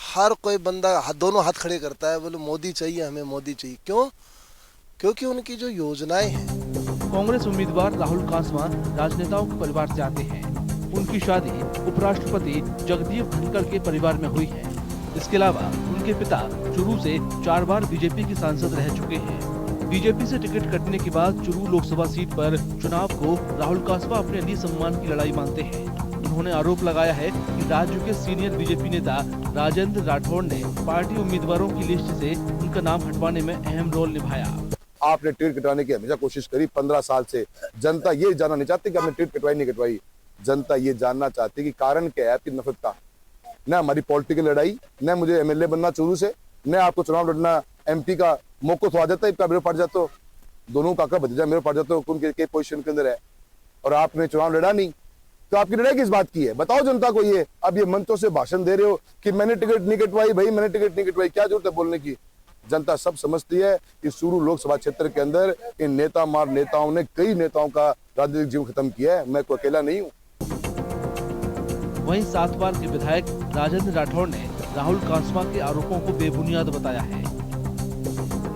हर कोई बंदा दोनों हाथ खड़े करता है, बोले मोदी चाहिए, हमें मोदी चाहिए। क्यों? क्योंकि उनकी जो योजनाएं हैं। कांग्रेस उम्मीदवार राहुल कासवा राजनेताओं के परिवार से आते हैं। उनकी शादी उपराष्ट्रपति जगदीप धनखड़ के परिवार में हुई है। इसके अलावा उनके पिता चुरू से 4 बार बीजेपी के सांसद रह चुके हैं। बीजेपी से टिकट कटने के बाद चुरू लोकसभा सीट पर चुनाव को राहुल कासवा अपने निसम्मान की लड़ाई मानते हैं। उन्होंने आरोप लगाया है कि राज्य के सीनियर बीजेपी नेता राजेंद्र राठौड़ ने पार्टी उम्मीदवारों की लिस्ट से उनका नाम हटवाने में अहम रोल निभाया। आपने टिकट कटवाने की हमेशा कोशिश करी 15 साल से। जनता ये जानना नहीं चाहती कि आपने टिकट कटवाई नहीं कटवाई। जनता ये जानना चाहती कि कारण क्या है आपकी नफरत का। न हमारी पॉलिटिकल लड़ाई, न मुझे एमएलए बनना शुरू से, न आपको चुनाव लड़ना एमपी का मौका तो आ जाता है, मेरे पार्ट जाते हो, दोनों काका भतीजा मेरे पार्ट जाते हो, कौन के पोजीशन के अंदर है, और आपने चुनाव लड़ा नहीं, तो आपकी लड़ाई किस बात की है? बताओ जनता को। ये अब ये मंचों से भाषण दे रहे हो कि मैंने टिकट नहीं कटवाई। भाई मैंने टिकट नहीं कटवाई, क्या जरूरत है बोलने की? जनता सब समझती है कि चूरू लोकसभा क्षेत्र के अंदर इन नेताओं ने कई नेताओं का राजनीतिक जीवन खत्म किया है। मैं कोई अकेला नहीं हूँ। वहीं 7 बार के विधायक राजेंद्र राठौड़ ने राहुल कासवा के आरोपों को बेबुनियाद बताया है।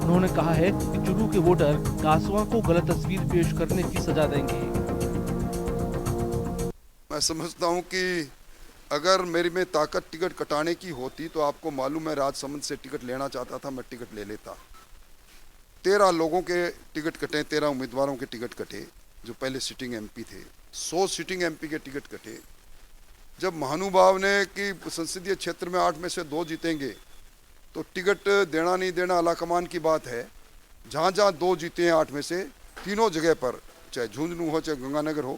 उन्होंने कहा है कि चुरू के वोटर कासवा को गलत तस्वीर पेश करने की सजा देंगे। मैं समझता हूं कि अगर मेरी में ताकत टिकट कटाने की होती तो आपको मालूम है राजसमंद से टिकट लेना चाहता था, मैं टिकट ले लेता। 13 लोगों के टिकट कटे, 13 उम्मीदवारों के टिकट कटे जो पहले सिटिंग एमपी थे। 100 सिटिंग एमपी के टिकट कटे। जब महानुभाव ने कि संसदीय क्षेत्र में 8 में से 2 जीतेंगे तो टिकट देना नहीं देना अलाकमान की बात है। जहाँ जहाँ 2 जीते हैं 8 में से, तीनों जगह पर, चाहे झुंझुनू हो चाहे गंगानगर हो,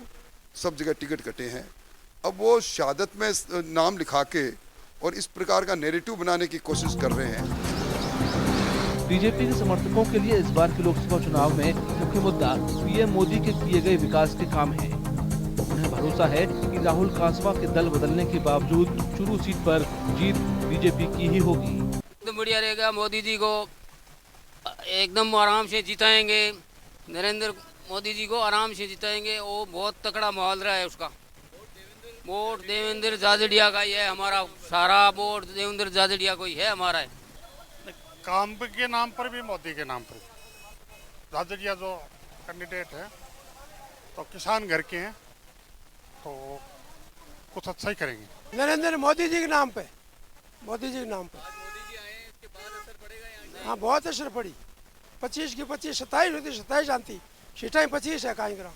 सब जगह टिकट कटे हैं। अब वो शहादत में नाम लिखा के और इस प्रकार का नैरेटिव बनाने की कोशिश कर रहे हैं। बीजेपी के समर्थकों के लिए इस बार के लोकसभा चुनाव में मुख्य मुद्दा पीएम मोदी के किए गए विकास के काम है। उन्हें भरोसा है कि राहुल कासवा के दल बदलने के बावजूद चुरू सीट पर जीत बीजेपी की ही होगी। एकदम बढ़िया रहेगा। मोदी जी को एकदम आराम से जिताएंगे। नरेंद्र मोदी जी को आराम से जिताएंगे। वो बहुत तकड़ा माहौल रहा है उसका। वोट देवेंद्र झाझड़िया का ही है हमारा। सारा वोट देवेंद्र झाझड़िया को ही है हमारा। काम के नाम पर भी मोदी के नाम पर झाझड़िया जो कैंडिडेट है तो किसान घर के हैं तो कुछ अच्छा ही करेंगे। नरेंद्र मोदी जी के नाम पे, मोदी जी के नाम पे। हाँ बहुत असर पड़ी। 25 की 25 27 होती, 27 आती, सीटें 25 है कहीं ग्राम।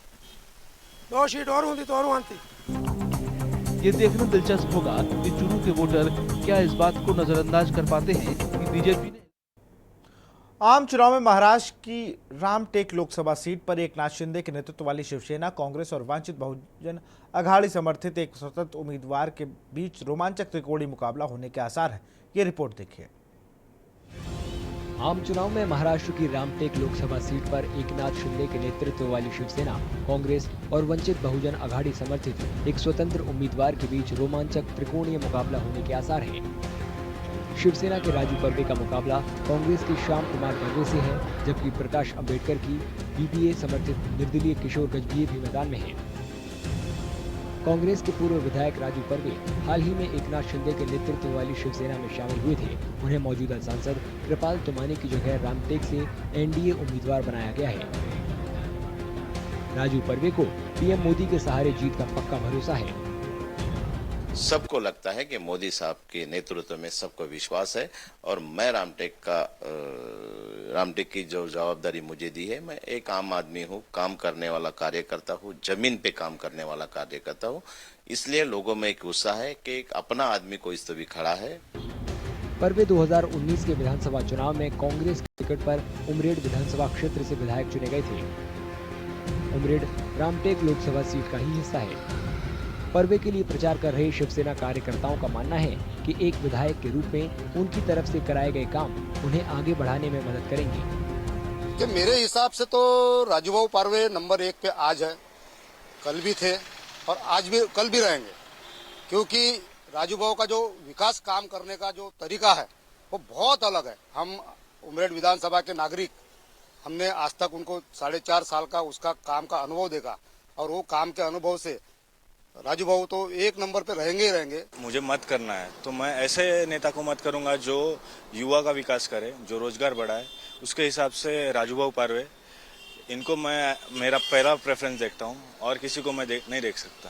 2 सीट और होती तो और आती। ये देखना दिलचस्प होगा कि चुरू के वोटर क्या इस बात को नजरअंदाज कर पाते हैं कि बीजेपी ने आम चुनाव में महाराष्ट्र की रामटेक लोकसभा सीट पर एकनाथ शिंदे के नेतृत्व वाली शिवसेना, कांग्रेस और वंचित बहुजन अघाड़ी समर्थित एक स्वतंत्र उम्मीदवार के बीच रोमांचक त्रिकोणीय मुकाबला होने के आसार है। ये रिपोर्ट देखिए। आम चुनाव में महाराष्ट्र की रामटेक लोकसभा सीट पर एकनाथ शिंदे के नेतृत्व वाली शिवसेना, कांग्रेस और वंचित बहुजन अघाड़ी समर्थित एक स्वतंत्र उम्मीदवार के बीच रोमांचक त्रिकोणीय मुकाबला होने के आसार हैं। शिवसेना के राजू पर्वे का मुकाबला कांग्रेस के श्याम कुमार पर्वे से है, जबकि प्रकाश अंबेडकर की बीबीए समर्थित निर्दलीय किशोर गजभिये भी मैदान में हैं। कांग्रेस के पूर्व विधायक राजू पर्वे हाल ही में एकनाथ शिंदे के नेतृत्व वाली शिवसेना में शामिल हुए थे। उन्हें मौजूदा सांसद कृपाल तुमाने की जगह रामटेक से एनडीए उम्मीदवार बनाया गया है। राजू पर्वे को पीएम मोदी के सहारे जीत का पक्का भरोसा है। सबको लगता है कि मोदी साहब के नेतृत्व में सबको विश्वास है और मैं रामटेक की जो जवाबदारी मुझे दी है, मैं एक आम आदमी हूँ, काम करने वाला कार्यकर्ता हूँ, जमीन पे काम करने वाला कार्यकर्ता हूँ, इसलिए लोगों में एक उत्साह है कि एक अपना आदमी कोई तो भी खड़ा है। पर्वे 2019 के विधानसभा चुनाव में कांग्रेस के टिकट पर उमरेड विधानसभा क्षेत्र से विधायक चुने गए थे। उमरेड रामटेक लोकसभा सीट का ही हिस्सा है। पर्वे के लिए प्रचार कर रहे शिवसेना कार्यकर्ताओं का मानना है कि एक विधायक के रूप में उनकी तरफ से कराए गए काम उन्हें आगे बढ़ाने में मदद करेंगे। कि मेरे हिसाब से तो राजूभाऊ पर्वे नंबर 1 पे आज है, कल भी थे और आज भी कल भी रहेंगे, क्योंकि राजूभाऊ का जो विकास काम करने का जो तरीका है वो बहुत अलग है। हम उमरेड विधानसभा के नागरिक, हमने आज तक उनको 4.5 साल का उसका काम का अनुभव देखा और वो काम के अनुभव से राजू भाऊ तो 1 नंबर पे रहेंगे ही रहेंगे। मुझे मत करना है तो मैं ऐसे नेता को मत करूंगा जो युवा का विकास करे, जो रोजगार बढ़ाए। उसके हिसाब से राजू भाऊ पारवे, इनको मैं मेरा पहला प्रेफरेंस देखता हूं और किसी को मैं नहीं देख सकता।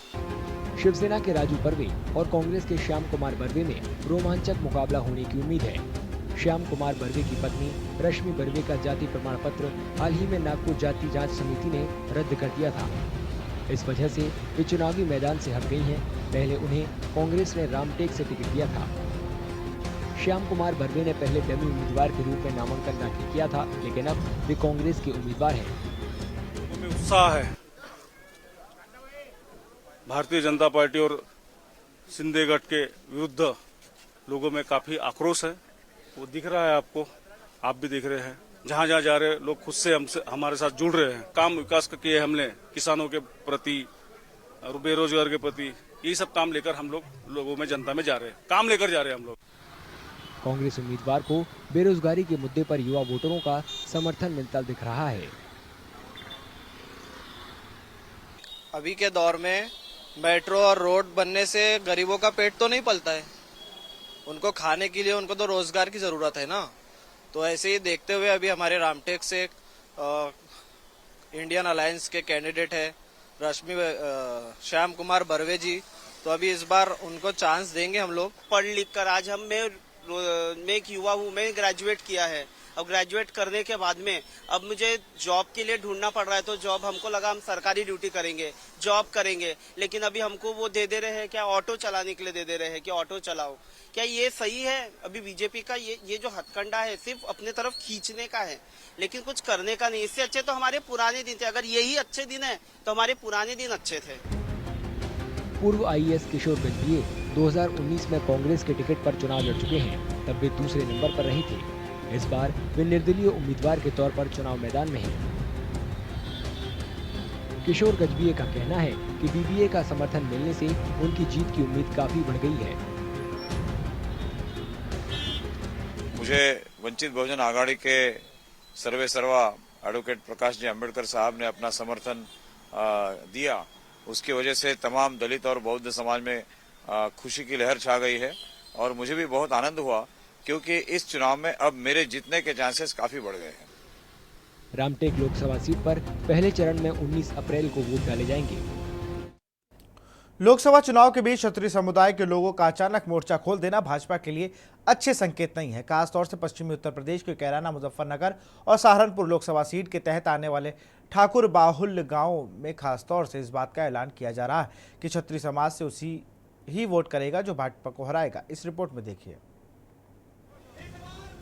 शिवसेना के राजू बर्वे और कांग्रेस के श्याम कुमार बर्वे में रोमांचक मुकाबला होने की उम्मीद है। श्याम कुमार बर्वे की पत्नी रश्मि बर्वे का जाति प्रमाण पत्र हाल ही में नागपुर जाति जांच समिति ने रद्द कर दिया था। इस वजह से वे चुनावी मैदान से हट गई हैं। पहले उन्हें कांग्रेस ने रामटेक से टिकट दिया था। श्याम कुमार बर्वे ने पहले डमी उम्मीदवार के रूप में नामांकन दाखिल किया था, लेकिन अब वे कांग्रेस के उम्मीदवार हैं। उत्साह है। भारतीय जनता पार्टी और शिंदे गठ के विरुद्ध लोगों में काफी आक्रोश है, वो दिख रहा है आपको, आप भी देख रहे हैं। जहाँ जहाँ जा रहे लोग खुद से हमसे हमारे साथ जुड़ रहे हैं। काम विकास किए हमने, किसानों के प्रति और बेरोजगार के प्रति, ये सब काम लेकर हम लोगों में, जनता में जा रहे हैं, काम लेकर जा रहे हैं हम लोग। कांग्रेस उम्मीदवार को बेरोजगारी के मुद्दे पर युवा वोटरों का समर्थन मिलता दिख रहा है। अभी के दौर में मेट्रो और रोड बनने से गरीबों का पेट तो नहीं पलता है, उनको खाने के लिए उनको तो रोजगार की जरूरत है ना। तो ऐसे ही देखते हुए अभी हमारे रामटेक से इंडियन अलायंस के कैंडिडेट है श्याम कुमार बर्वे जी, तो अभी इस बार उनको चांस देंगे हम लोग। पढ़ लिख कर आज मैं एक युवा हूँ, मैं ग्रेजुएट किया है। अब ग्रेजुएट करने के बाद में अब मुझे जॉब के लिए ढूंढना पड़ रहा है, तो जॉब हमको लगा हम सरकारी ड्यूटी करेंगे, जॉब करेंगे, लेकिन अभी हमको वो दे रहे हैं क्या, ऑटो चलाने के लिए दे रहे हैं कि ऑटो चलाओ। क्या ये सही है? अभी बीजेपी का ये जो हथकंडा है सिर्फ अपने तरफ खींचने का है, लेकिन कुछ करने का नहीं। इससे अच्छे तो हमारे पुराने दिन थे। अगर यही अच्छे दिन है तो हमारे पुराने दिन अच्छे थे। पूर्व आईएएस किशोर गजभिये 2019 में कांग्रेस के टिकट पर चुनाव लड़ चुके हैं, तब वे दूसरे नंबर पर रहे थे। इस बार वे निर्दलीय उम्मीदवार के तौर पर चुनाव मैदान में हैं। किशोर गजभिये का कहना है कि बीबीए का समर्थन मिलने से उनकी जीत की उम्मीद काफी बढ़ गई है। मुझे वंचित बहुजन आघाड़ी के सर्वे सर्वा एडवोकेट प्रकाश जी अम्बेडकर साहब ने अपना समर्थन दिया, उसकी वजह से तमाम दलित और बौद्ध समाज में खुशी की लहर छा गई है और मुझे भी बहुत आनंद हुआ, क्योंकि इस चुनाव में अब मेरे जीतने के चांसेस काफी बढ़ गए हैं। रामटेक लोकसभा सीट पर पहले चरण में 19 अप्रैल को वोट डाले जाएंगे। लोकसभा चुनाव के बीच क्षत्रिय समुदाय के लोगों का अचानक मोर्चा खोल देना भाजपा के लिए अच्छे संकेत नहीं है। खासतौर से पश्चिमी उत्तर प्रदेश के कैराना, मुजफ्फरनगर और सहारनपुर लोकसभा सीट के तहत आने वाले ठाकुर बाहुल्य गांवों में खासतौर से इस बात का ऐलान किया जा रहा है कि क्षत्रिय समाज से उसी ही वोट करेगा जो भाजपा को हराएगा। इस रिपोर्ट में देखिए।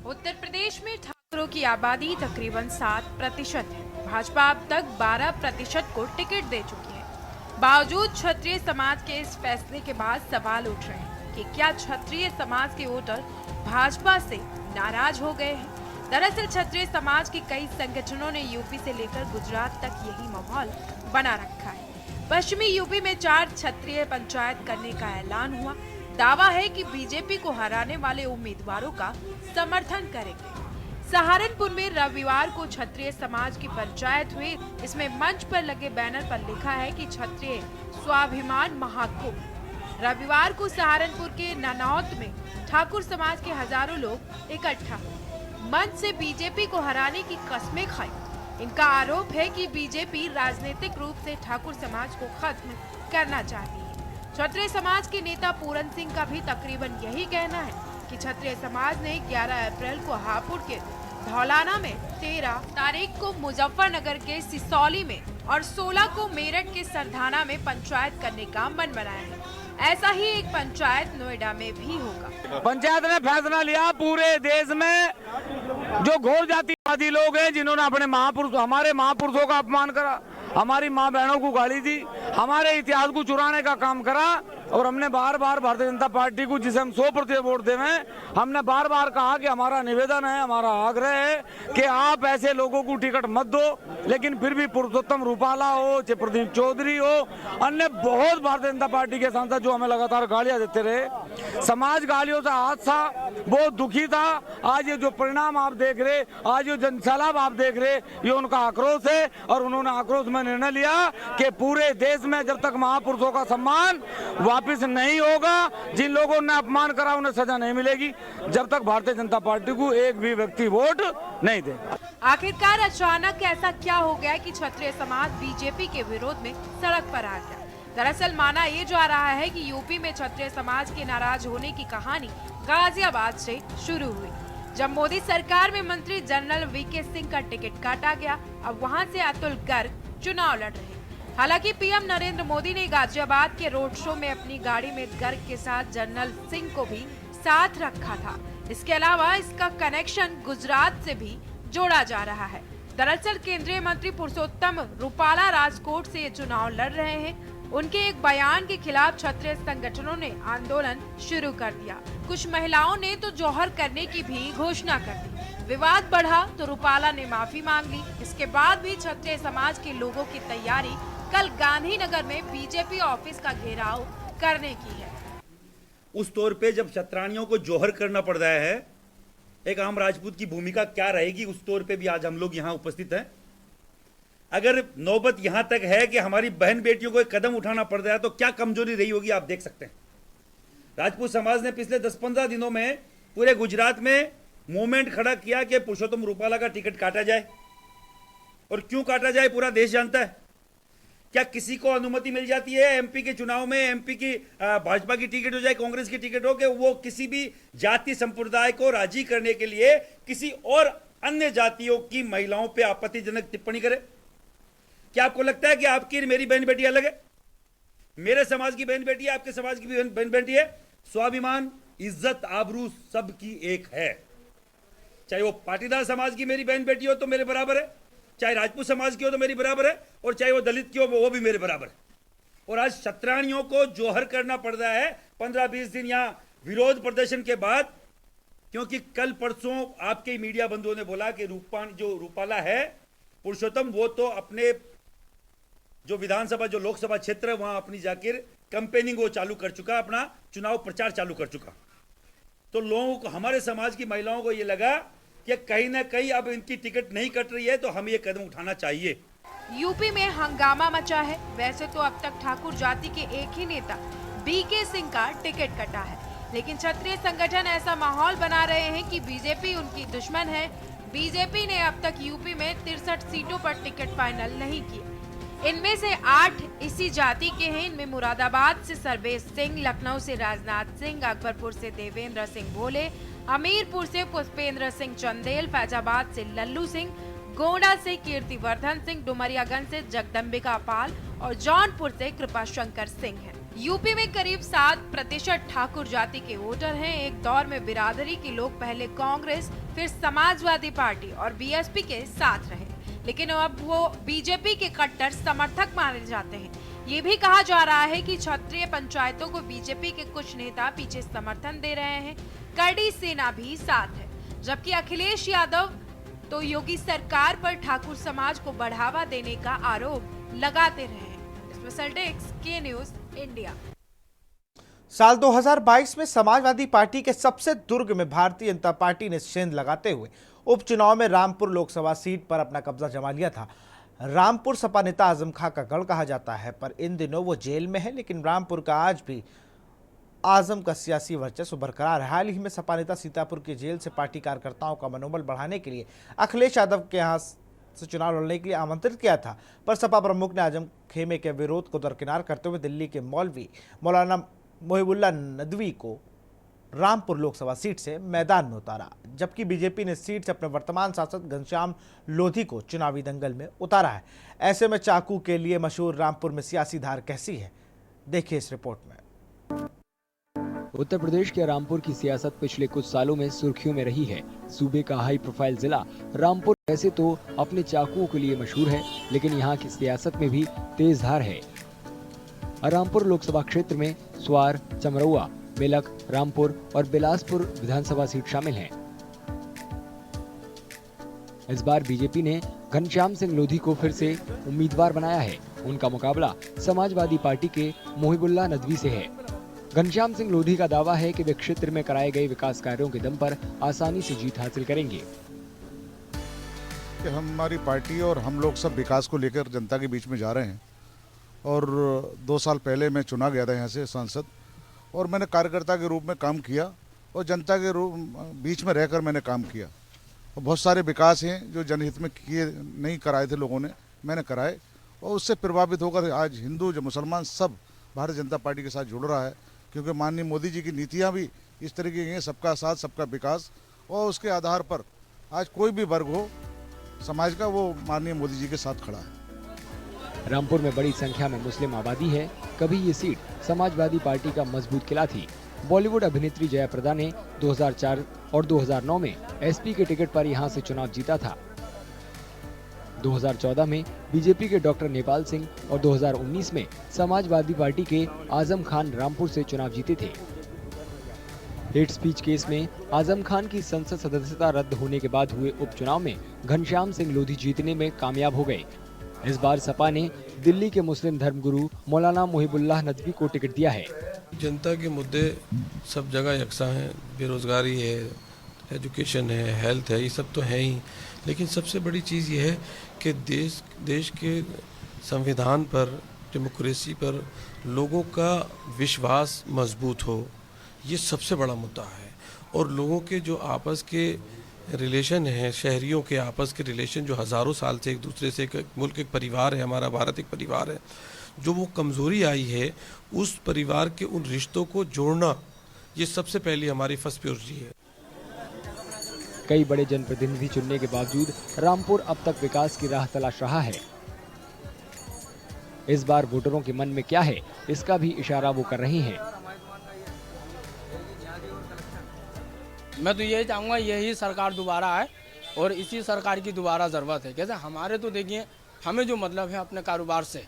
उत्तर प्रदेश में ठाकुरों की आबादी तकरीबन 7% है। भाजपा अब तक 12% को टिकट दे चुकी है। बावजूद क्षत्रिय समाज के इस फैसले के बाद सवाल उठ रहे हैं कि क्या क्षत्रिय समाज के वोटर भाजपा से नाराज हो गए हैं। दरअसल क्षत्रिय समाज के कई संगठनों ने यूपी से लेकर गुजरात तक यही माहौल बना रखा है। पश्चिमी यूपी में 4 क्षत्रिय पंचायत करने का ऐलान हुआ। दावा है कि बीजेपी को हराने वाले उम्मीदवारों का समर्थन करेंगे। सहारनपुर में रविवार को क्षत्रिय समाज की पंचायत हुई। इसमें मंच पर लगे बैनर पर लिखा है कि क्षत्रिय स्वाभिमान महाकुंभ। रविवार को सहारनपुर के ननौत में ठाकुर समाज के हजारों लोग इकट्ठा हुए। मंच से बीजेपी को हराने की कस्में खाई। इनका आरोप है कि बीजेपी राजनीतिक रूप से ठाकुर समाज को खत्म करना चाहती है। क्षत्रिय समाज के नेता पूरन सिंह का भी तकरीबन यही कहना है कि क्षत्रिय समाज ने 11 अप्रैल को हापुड़ के धौलाना में, 13 तारीख को मुजफ्फरनगर के सिसौली में और 16 को मेरठ के सरधाना में पंचायत करने का मन बनाया है। ऐसा ही एक पंचायत नोएडा में भी होगा। पंचायत ने फैसला लिया, पूरे देश में जो घोर जातिवादी लोग हैं, जिन्होंने अपने हमारे महापुरुषों का अपमान करा, हमारी माँ बहनों को गाली दी, हमारे इतिहास को चुराने का काम करा, और हमने बार बार भारतीय जनता पार्टी को, जिसे हम 100% वोट देवें, हमने बार बार कहा कि हमारा निवेदन है, हमारा आग्रह है कि आप ऐसे लोगों को टिकट मत दो। लेकिन फिर भी पुरुषोत्तम रूपाला हो, चाहे प्रदीप चौधरी हो, अन्य बहुत भारतीय जनता पार्टी के सांसद जो हमें लगातार गालियां देते रहे, समाज गालियों से हाथ था, बहुत दुखी था। आज ये जो परिणाम आप देख रहे, आज जो जनसैलाब आप देख रहे, ये उनका आक्रोश है। और उन्होंने आक्रोश में निर्णय लिया कि पूरे देश में जब तक महापुरुषों का सम्मान वापिस नहीं होगा, जिन लोगों ने अपमान करा उन्हें सजा नहीं मिलेगी, जब तक भारतीय जनता पार्टी को एक भी व्यक्ति वोट नहीं दे। आखिरकार अचानक ऐसा क्या हो गया कि क्षत्रिय समाज बीजेपी के विरोध में सड़क पर आ गया। दरअसल माना ये जा रहा है कि यूपी में क्षत्रिय समाज के नाराज होने की कहानी गाजियाबाद से शुरू हुई, जब मोदी सरकार में मंत्री जनरल वीके सिंह का टिकट काटा गया। अब वहां से अतुल गर्ग चुनाव लड़ रहे। हालांकि पीएम नरेंद्र मोदी ने गाजियाबाद के रोड शो में अपनी गाड़ी में गर्ग के साथ जनरल सिंह को भी साथ रखा था। इसके अलावा इसका कनेक्शन गुजरात से भी जोड़ा जा रहा है। दरअसल केंद्रीय मंत्री पुरुषोत्तम रूपाला राजकोट से ये चुनाव लड़ रहे हैं। उनके एक बयान के खिलाफ क्षत्रिय संगठनों ने आंदोलन शुरू कर दिया। कुछ महिलाओं ने तो जौहर करने की भी घोषणा कर दी। विवाद बढ़ा तो रूपाला ने माफी मांग ली। इसके बाद भी क्षत्रिय समाज के लोगों की तैयारी कल गांधीनगर में बीजेपी ऑफिस का घेराव करने की है। उस तौर पे जब क्षत्राणियों को जौहर करना पड़ रहा है, एक आम राजपूत की भूमिका क्या रहेगी, उस तौर पे भी आज हम लोग यहाँ उपस्थित हैं। अगर नौबत यहां तक है कि हमारी बहन बेटियों को एक कदम उठाना पड़ रहा है तो क्या कमजोरी रही होगी, आप देख सकते हैं। राजपूत समाज ने पिछले 10-15 दिनों में पूरे गुजरात में मूवमेंट खड़ा किया कि पुरुषोत्तम रूपाला का टिकट काटा जाए, और क्यों काटा जाए पूरा देश जानता है। क्या किसी को अनुमति मिल जाती है एमपी के चुनाव में एमपी की भाजपा की टिकट हो जाए, कांग्रेस की टिकट हो, कि वो किसी भी जाति संप्रदाय को राजी करने के लिए किसी और अन्य जातियों की महिलाओं पे आपत्तिजनक टिप्पणी करे? क्या आपको लगता है कि आपकी मेरी बहन बेटी अलग है? मेरे समाज की बहन बेटी है, आपके समाज की बहन बेटी है। स्वाभिमान, इज्जत, आबरू सबकी एक है। चाहे वो पाटीदार समाज की मेरी बहन बेटी हो तो मेरे बराबर है, चाहे राजपूत समाज की हो तो मेरी बराबर है, और चाहे वो दलित की हो वो भी मेरे बराबर है। और आज क्षत्राणियों को जौहर करना पड़ रहा है 15-20 दिन यहाँ विरोध प्रदर्शन के बाद, क्योंकि कल परसों आपके मीडिया बंधुओं ने बोला कि रूपाला है पुरुषोत्तम, वो तो अपने जो विधानसभा जो लोकसभा क्षेत्र है वहां अपनी जाकर कैंपेनिंग वो चालू कर चुका, अपना चुनाव प्रचार चालू कर चुका। तो लोगों को, हमारे समाज की महिलाओं को ये लगा कि कहीं ना कहीं अब इनकी टिकट नहीं कट रही है तो हमें ये कदम उठाना चाहिए। यूपी में हंगामा मचा है। वैसे तो अब तक ठाकुर जाति के एक ही नेता बीके सिंह का टिकट कटा है, लेकिन क्षत्रिय संगठन ऐसा माहौल बना रहे हैं कि बीजेपी उनकी दुश्मन है। बीजेपी ने अब तक यूपी में 63 सीटों पर टिकट फाइनल नहीं किए। इनमें से 8 इसी जाति के हैं। इनमें मुरादाबाद से सर्वेश सिंह, लखनऊ से राजनाथ सिंह, अकबरपुर से देवेंद्र सिंह भोले, हमीरपुर से पुष्पेंद्र सिंह चंदेल, फैजाबाद से लल्लू सिंह, गोंडा से कीर्तिवर्धन सिंह, डुमरियागंज से जगदम्बिका पाल और जौनपुर से कृपाशंकर सिंह हैं। यूपी में करीब 7% ठाकुर जाति के वोटर हैं। एक दौर में बिरादरी के लोग पहले कांग्रेस, फिर समाजवादी पार्टी और बीएसपी के साथ रहे, लेकिन अब वो बीजेपी के कट्टर समर्थक माने जाते हैं। ये भी कहा जा रहा है कि क्षत्रिय पंचायतों को बीजेपी के कुछ नेता पीछे समर्थन दे रहे हैं। कड़ी सेना भी साथ है, जबकि अखिलेश यादव तो योगी सरकार पर ठाकुर समाज को बढ़ावा देने का आरोप लगाते रहे हैं। स्पेशल डेस्क के न्यूज इंडिया। साल 2022 में समाजवादी पार्टी के सबसे दुर्ग में भारतीय जनता पार्टी ने सेंध लगाते हुए उपचुनाव में रामपुर लोकसभा सीट पर अपना कब्जा जमा लिया था। रामपुर सपा नेता आजम खां का गढ़ कहा जाता है, पर इन दिनों वो जेल में है, लेकिन रामपुर का आज भी आजम का सियासी वर्चस्व बरकरार है। हाल ही में सपा नेता सीतापुर की जेल से पार्टी कार्यकर्ताओं का मनोबल बढ़ाने के लिए अखिलेश यादव के यहाँ से चुनाव लड़ने के लिए आमंत्रित किया था, पर सपा प्रमुख ने आजम खेमे के विरोध को दरकिनार करते हुए दिल्ली के मौलवी मौलाना मोहिबुल्लाह नदवी को रामपुर लोकसभा सीट से मैदान में उतारा, जबकि बीजेपी ने सीट से अपने वर्तमान सांसद घनश्याम लोधी को चुनावी दंगल में उतारा है। ऐसे में चाकू के लिए मशहूर रामपुर में सियासी धार कैसी है, देखिए इस रिपोर्ट में। उत्तर प्रदेश के रामपुर की सियासत पिछले कुछ सालों में सुर्खियों में रही है। सूबे का हाई प्रोफाइल जिला रामपुर वैसे तो अपने चाकुओं के लिए मशहूर है, लेकिन यहाँ की सियासत में भी तेज धार है। रामपुर लोकसभा क्षेत्र में स्वार, चमरौआ, मेलक, रामपुर और बिलासपुर विधानसभा सीट शामिल हैं। इस बार बीजेपी ने घनश्याम सिंह लोधी को फिर से उम्मीदवार बनाया है। उनका मुकाबला समाजवादी पार्टी के मोहिबुल्लाह नदवी से है। घनश्याम सिंह लोधी का दावा है कि वे क्षेत्र में कराए गए विकास कार्यों के दम पर आसानी से जीत हासिल करेंगे। कि हमारी पार्टी और हम लोग सब विकास को लेकर जनता के बीच में जा रहे हैं, और 2 साल पहले मैं चुना गया था यहाँ से सांसद, और मैंने कार्यकर्ता के रूप में काम किया और जनता के बीच में रहकर मैंने काम किया। और बहुत सारे विकास हैं जो जनहित में किए नहीं कराए थे लोगों ने, मैंने कराए, और उससे प्रभावित होकर आज हिंदू जो मुसलमान सब भारतीय जनता पार्टी के साथ जुड़ रहा है, क्योंकि माननीय मोदी जी की नीतियाँ भी इस तरीके की हैं, सबका साथ सबका विकास, और उसके आधार पर आज कोई भी वर्ग हो समाज का, वो माननीय मोदी जी के साथ खड़ा है। रामपुर में बड़ी संख्या में मुस्लिम आबादी है। कभी ये सीट समाजवादी पार्टी का मजबूत किला थी। बॉलीवुड अभिनेत्री जयाप्रदा ने 2004 और 2009 में एसपी के टिकट पर यहां से चुनाव जीता था। 2014 में बीजेपी के डॉक्टर नेपाल सिंह और 2019 में समाजवादी पार्टी के आजम खान रामपुर से चुनाव जीते थे। हेट स्पीच केस में आजम खान की संसद सदस्यता रद्द होने के बाद हुए उपचुनाव में घनश्याम सिंह लोधी जीतने में कामयाब हो गए। इस बार सपा ने दिल्ली के मुस्लिम धर्मगुरु मौलाना मुहिबुल्लाह नदवी को टिकट दिया है। जनता के मुद्दे सब जगह यकसा हैं, बेरोजगारी है, एजुकेशन है, हेल्थ है, ये सब तो है ही, लेकिन सबसे बड़ी चीज़ ये है कि देश के संविधान पर, डेमोक्रेसी पर लोगों का विश्वास मजबूत हो, ये सबसे बड़ा मुद्दा है। और लोगों के जो आपस के रिलेशन है, शहरियों के आपस के रिलेशन जो हज़ारों साल से एक दूसरे से, एक मुल्क एक परिवार है, हमारा भारत एक परिवार है, जो वो कमज़ोरी आई है, उस परिवार के उन रिश्तों को जोड़ना, ये सबसे पहली हमारी फर्स्ट प्रायोरिटी है। कई बड़े जनप्रतिनिधि चुनने के बावजूद रामपुर अब तक विकास की राह तलाश रहा है। इस बार वोटरों के मन में क्या है, इसका भी इशारा वो कर रही हैं। मैं तो यही चाहूँगा यही सरकार दोबारा आए और इसी सरकार की दोबारा ज़रूरत है। कैसे हमारे तो देखिए, हमें जो मतलब है अपने कारोबार से,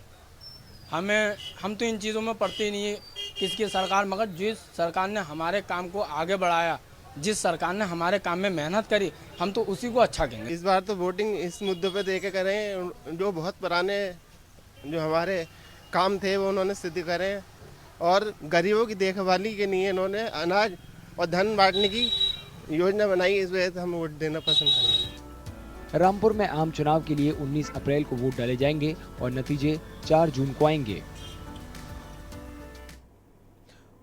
हम तो इन चीज़ों में पड़ते ही नहीं है किसकी सरकार, मगर जिस सरकार ने हमारे काम को आगे बढ़ाया, जिस सरकार ने हमारे काम में मेहनत करी, हम तो उसी को अच्छा कहेंगे। इस बार तो वोटिंग इस मुद्दे पे देके करें, जो बहुत पुराने जो हमारे काम थे वो उन्होंने सिद्ध करें, और गरीबों की देखभाली के लिए इन्होंने अनाज और धन बांटने की योजना बनाई। इस वजह से हम वोट देना पसंद करेंगे। रामपुर में आम चुनाव के लिए 19 अप्रैल को वोट डाले जाएंगे और नतीजे 4 जून को आएंगे।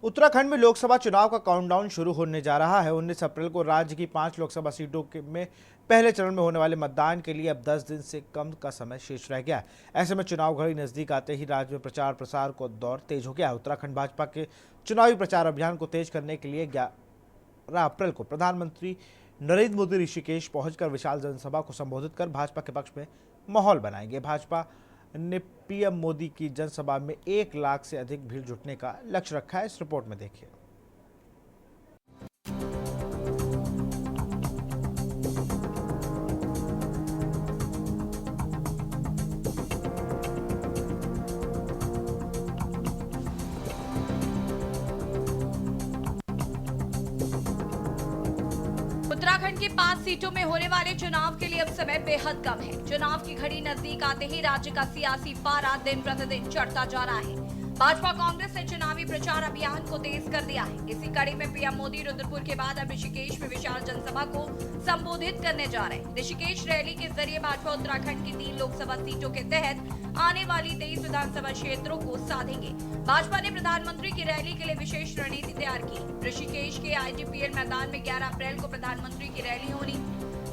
उत्तराखंड में लोकसभा चुनाव का काउंटडाउन शुरू होने जा रहा है। 19 अप्रैल को राज्य की 5 लोकसभा सीटों में पहले चरण में होने वाले मतदान के लिए अब 10 दिन से कम का समय शेष रह गया है। ऐसे में चुनाव घड़ी नजदीक आते ही राज्य में प्रचार प्रसार को दौर तेज हो गया है। उत्तराखंड भाजपा के चुनावी प्रचार अभियान को तेज करने के लिए 11 अप्रैल को प्रधानमंत्री नरेंद्र मोदी ऋषिकेश पहुंचकर विशाल जनसभा को संबोधित कर भाजपा के पक्ष में माहौल बनाएंगे। भाजपा ने पीएम मोदी की जनसभा में 1 लाख से अधिक भीड़ जुटने का लक्ष्य रखा है। इस रिपोर्ट में देखिए। उत्तराखंड की 5 सीटों में होने वाले चुनाव के लिए अब समय बेहद कम है। चुनाव की घड़ी नजदीक आते ही राज्य का सियासी पारा दिन प्रतिदिन चढ़ता जा रहा है। भाजपा कांग्रेस ने चुनावी प्रचार अभियान को तेज कर दिया है। इसी कड़ी में पीएम मोदी रुद्रपुर के बाद अब ऋषिकेश में विशाल जनसभा को संबोधित करने जा रहे हैं। ऋषिकेश रैली के जरिए भाजपा उत्तराखंड की 3 लोकसभा सीटों के तहत आने वाली 23 विधानसभा क्षेत्रों को साधेंगे। भाजपा ने प्रधानमंत्री की रैली के लिए विशेष रणनीति तैयार की। ऋषिकेश के आईजीपीएल मैदान में 11 अप्रैल को प्रधानमंत्री की रैली होनी।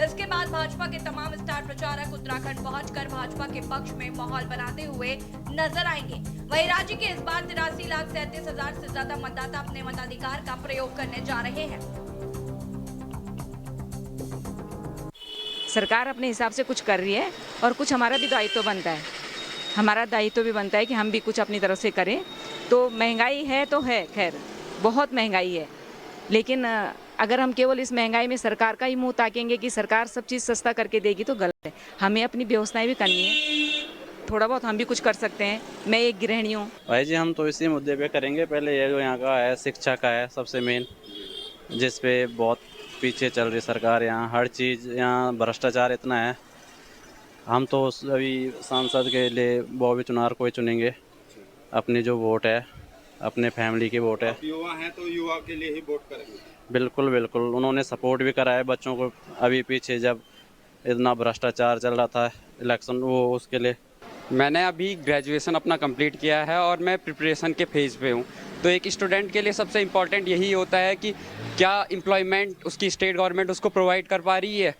इसके बाद भाजपा के तमाम स्टार प्रचारक उत्तराखंड पहुंचकर भाजपा के पक्ष में माहौल बनाते हुए नजर आएंगे। वहीं राज्य के इस बार 83,37,000 से ज्यादा मतदाता अपने मताधिकार का प्रयोग करने जा रहे हैं। सरकार अपने हिसाब से कुछ कर रही है और कुछ हमारा भी दायित्व बनता है। हमारा दायित्व भी बनता है कि हम भी कुछ अपनी तरफ से करें। तो महंगाई है तो है, खैर बहुत महंगाई है, लेकिन अगर हम केवल इस महंगाई में सरकार का ही मुंह ताकेंगे कि सरकार सब चीज़ सस्ता करके देगी तो गलत है। हमें अपनी व्यवस्थाएं भी करनी है, थोड़ा बहुत हम भी कुछ कर सकते हैं। मैं एक गृहिणी हूँ। भाई जी, हम तो इसी मुद्दे पे करेंगे। पहले ये जो यहाँ का है शिक्षा का है सबसे मेन, जिस पे बहुत पीछे चल रही सरकार। यहाँ हर चीज़, यहाँ भ्रष्टाचार इतना है। हम तो अभी सांसद के लिए बॉबी चुनार को ही चुनेंगे। अपनी जो वोट है, अपने फैमिली की वोट है। युवा हैं तो युवा के लिए ही वोट करेंगे। बिल्कुल बिल्कुल, उन्होंने सपोर्ट भी करा है बच्चों को। अभी पीछे जब इतना भ्रष्टाचार चल रहा था इलेक्शन, वो उसके लिए। मैंने अभी ग्रेजुएशन अपना कंप्लीट किया है और मैं प्रिपरेशन के फेज़ पे हूँ। तो एक स्टूडेंट के लिए सबसे इम्पॉर्टेंट यही होता है कि क्या एम्प्लॉयमेंट उसकी स्टेट गवर्नमेंट उसको प्रोवाइड कर पा रही है,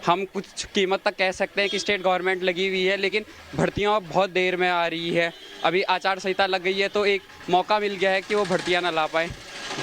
हम कुछ कीमत तक कह सकते हैं कि स्टेट गवर्नमेंट लगी हुई है, लेकिन भर्तियाँ बहुत देर में आ रही है। अभी आचार संहिता लग गई है तो एक मौका मिल गया है कि वो भर्तियाँ ना ला पाएँ।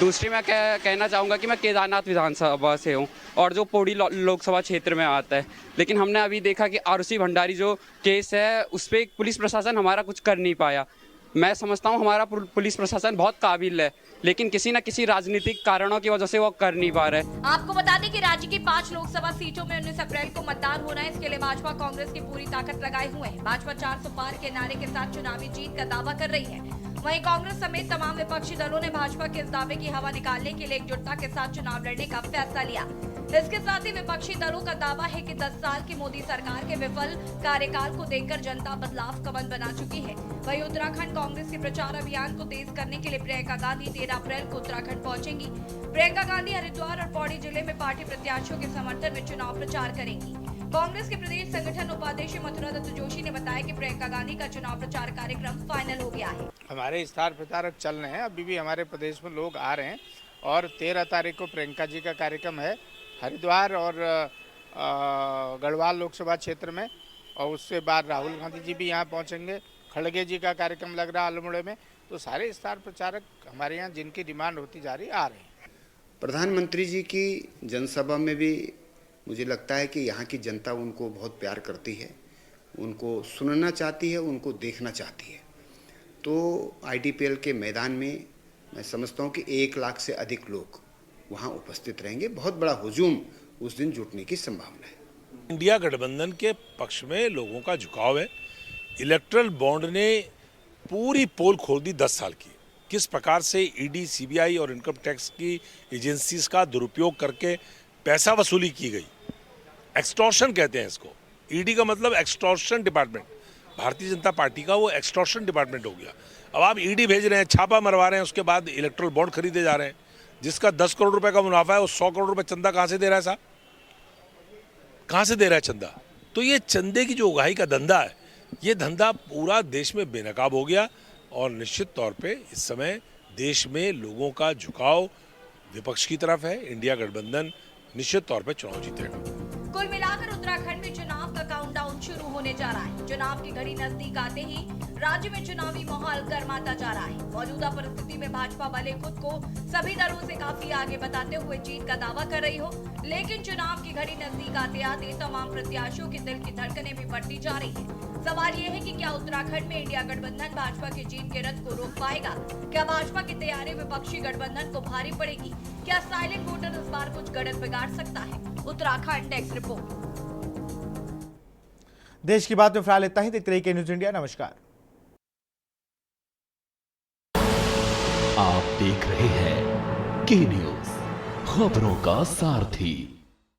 दूसरी मैं कहना चाहूँगा कि मैं केदारनाथ विधानसभा से हूँ और जो पौड़ी लोकसभा क्षेत्र में आता है, लेकिन हमने अभी देखा कि आरुषि भंडारी जो केस है उस पर पुलिस प्रशासन हमारा कुछ कर नहीं पाया। मैं समझता हूँ हमारा पुलिस प्रशासन बहुत काबिल है, लेकिन किसी न किसी राजनीतिक कारणों की वजह से वो कर नहीं पा रहे। आपको बता दें कि राज्य की 5 लोकसभा सीटों में 19 अप्रैल को मतदान होना है। इसके लिए भाजपा कांग्रेस की पूरी ताकत लगाए हुए है। भाजपा 400 पार के नारे के साथ चुनावी जीत का दावा कर रही है। वहीं कांग्रेस समेत तमाम विपक्षी दलों ने भाजपा के इस दावे की हवा निकालने के लिए एकजुटता के साथ चुनाव लड़ने का फैसला लिया। इसके साथ ही विपक्षी दलों का दावा है कि 10 साल की मोदी सरकार के विफल कार्यकाल को देखकर जनता बदलाव का मन बना चुकी है। वहीं उत्तराखंड कांग्रेस के प्रचार अभियान को तेज करने के लिए प्रियंका गांधी 13 अप्रैल को उत्तराखंड पहुंचेंगी। प्रियंका गांधी हरिद्वार और पौड़ी जिले में पार्टी प्रत्याशियों के समर्थन में चुनाव प्रचार करेंगी। कांग्रेस के प्रदेश संगठन उपाध्यक्ष मथुरा दत्त जोशी ने बताया कि प्रियंका गांधी का चुनाव प्रचार कार्यक्रम फाइनल हो गया है। हमारे स्टार प्रचारक चल रहे हैं, अभी भी हमारे प्रदेश में लोग आ रहे हैं और 13 तारीख को प्रियंका जी का कार्यक्रम है हरिद्वार और गढ़वाल लोकसभा क्षेत्र में, और उसके बाद राहुल गांधी जी भी यहाँ पहुँचेंगे। खड़गे जी का कार्यक्रम लग रहा है अल्मोड़े में। तो सारे स्टार प्रचारक हमारे यहाँ जिनकी डिमांड होती जा रही आ रहे हैं। प्रधानमंत्री जी की जनसभा में भी मुझे लगता है कि यहाँ की जनता उनको बहुत प्यार करती है, उनको सुनना चाहती है, उनको देखना चाहती है। तो IDPL के मैदान में मैं समझता हूँ कि 1 लाख से अधिक लोग वहाँ उपस्थित रहेंगे। बहुत बड़ा हुजूम उस दिन जुटने की संभावना है। इंडिया गठबंधन के पक्ष में लोगों का झुकाव है। इलेक्ट्रल बॉन्ड ने पूरी पोल खोल दी 10 साल की। किस प्रकार से ED, CBI और इनकम टैक्स की एजेंसीज का दुरुपयोग करके पैसा वसूली की गई। एक्सटॉर्शन कहते हैं इसको। ED का मतलब extortion department. Bharatiya Janata party का वो एक्सटॉर्शन डिपार्टमेंट हो गया। अब आप ED भेज रहे हैं, छापा मरवा रहे हैं, उसके बाद इलेक्ट्रल बॉन्ड खरीदे जा रहे हैं। जिसका 10 करोड़ रुपए का मुनाफा है वो 100 करोड़ रुपए चंदा कहाँ से दे रहा है साहब? कहाँ से दे रहा है चंदा? तो ये चंदे की जो उगाही का धंधा है, ये धंधा पूरा देश में बेनकाब हो गया और निश्चित तौर पे इस समय देश में लोगों का झुकाव विपक्ष की तरफ है। इंडिया गठबंधन निश्चित तौर पे चुनाव जीतेगा। कुल मिलाकर उत्तराखंड में चुनाव का काउंटडाउन शुरू होने जा रहा है। चुनाव की घड़ी नजदीक आते ही राज्य में चुनावी माहौल गर्माता जा रहा है। मौजूदा परिस्थिति में भाजपा भले खुद को सभी दलों से काफी आगे बताते हुए जीत का दावा कर रही हो, लेकिन चुनाव की घड़ी नजदीक आते आते तमाम प्रत्याशियों के दिल की धड़कनें भी बढ़ती जा रही है। सवाल ये है कि क्या उत्तराखंड में इंडिया गठबंधन भाजपा की जीत के रथ को रोक पाएगा? क्या भाजपा की तैयारी विपक्षी गठबंधन को भारी पड़ेगी? क्या साइलेंट वोटर इस बार कुछ गड़बड़ बिगाड़ सकता है? Uttarakhand desk report. देश की बात में फिलहाल इतना ही। देखते रहिए न्यूज इंडिया। नमस्कार। आप देख रहे हैं के न्यूज, खबरों का सारथी।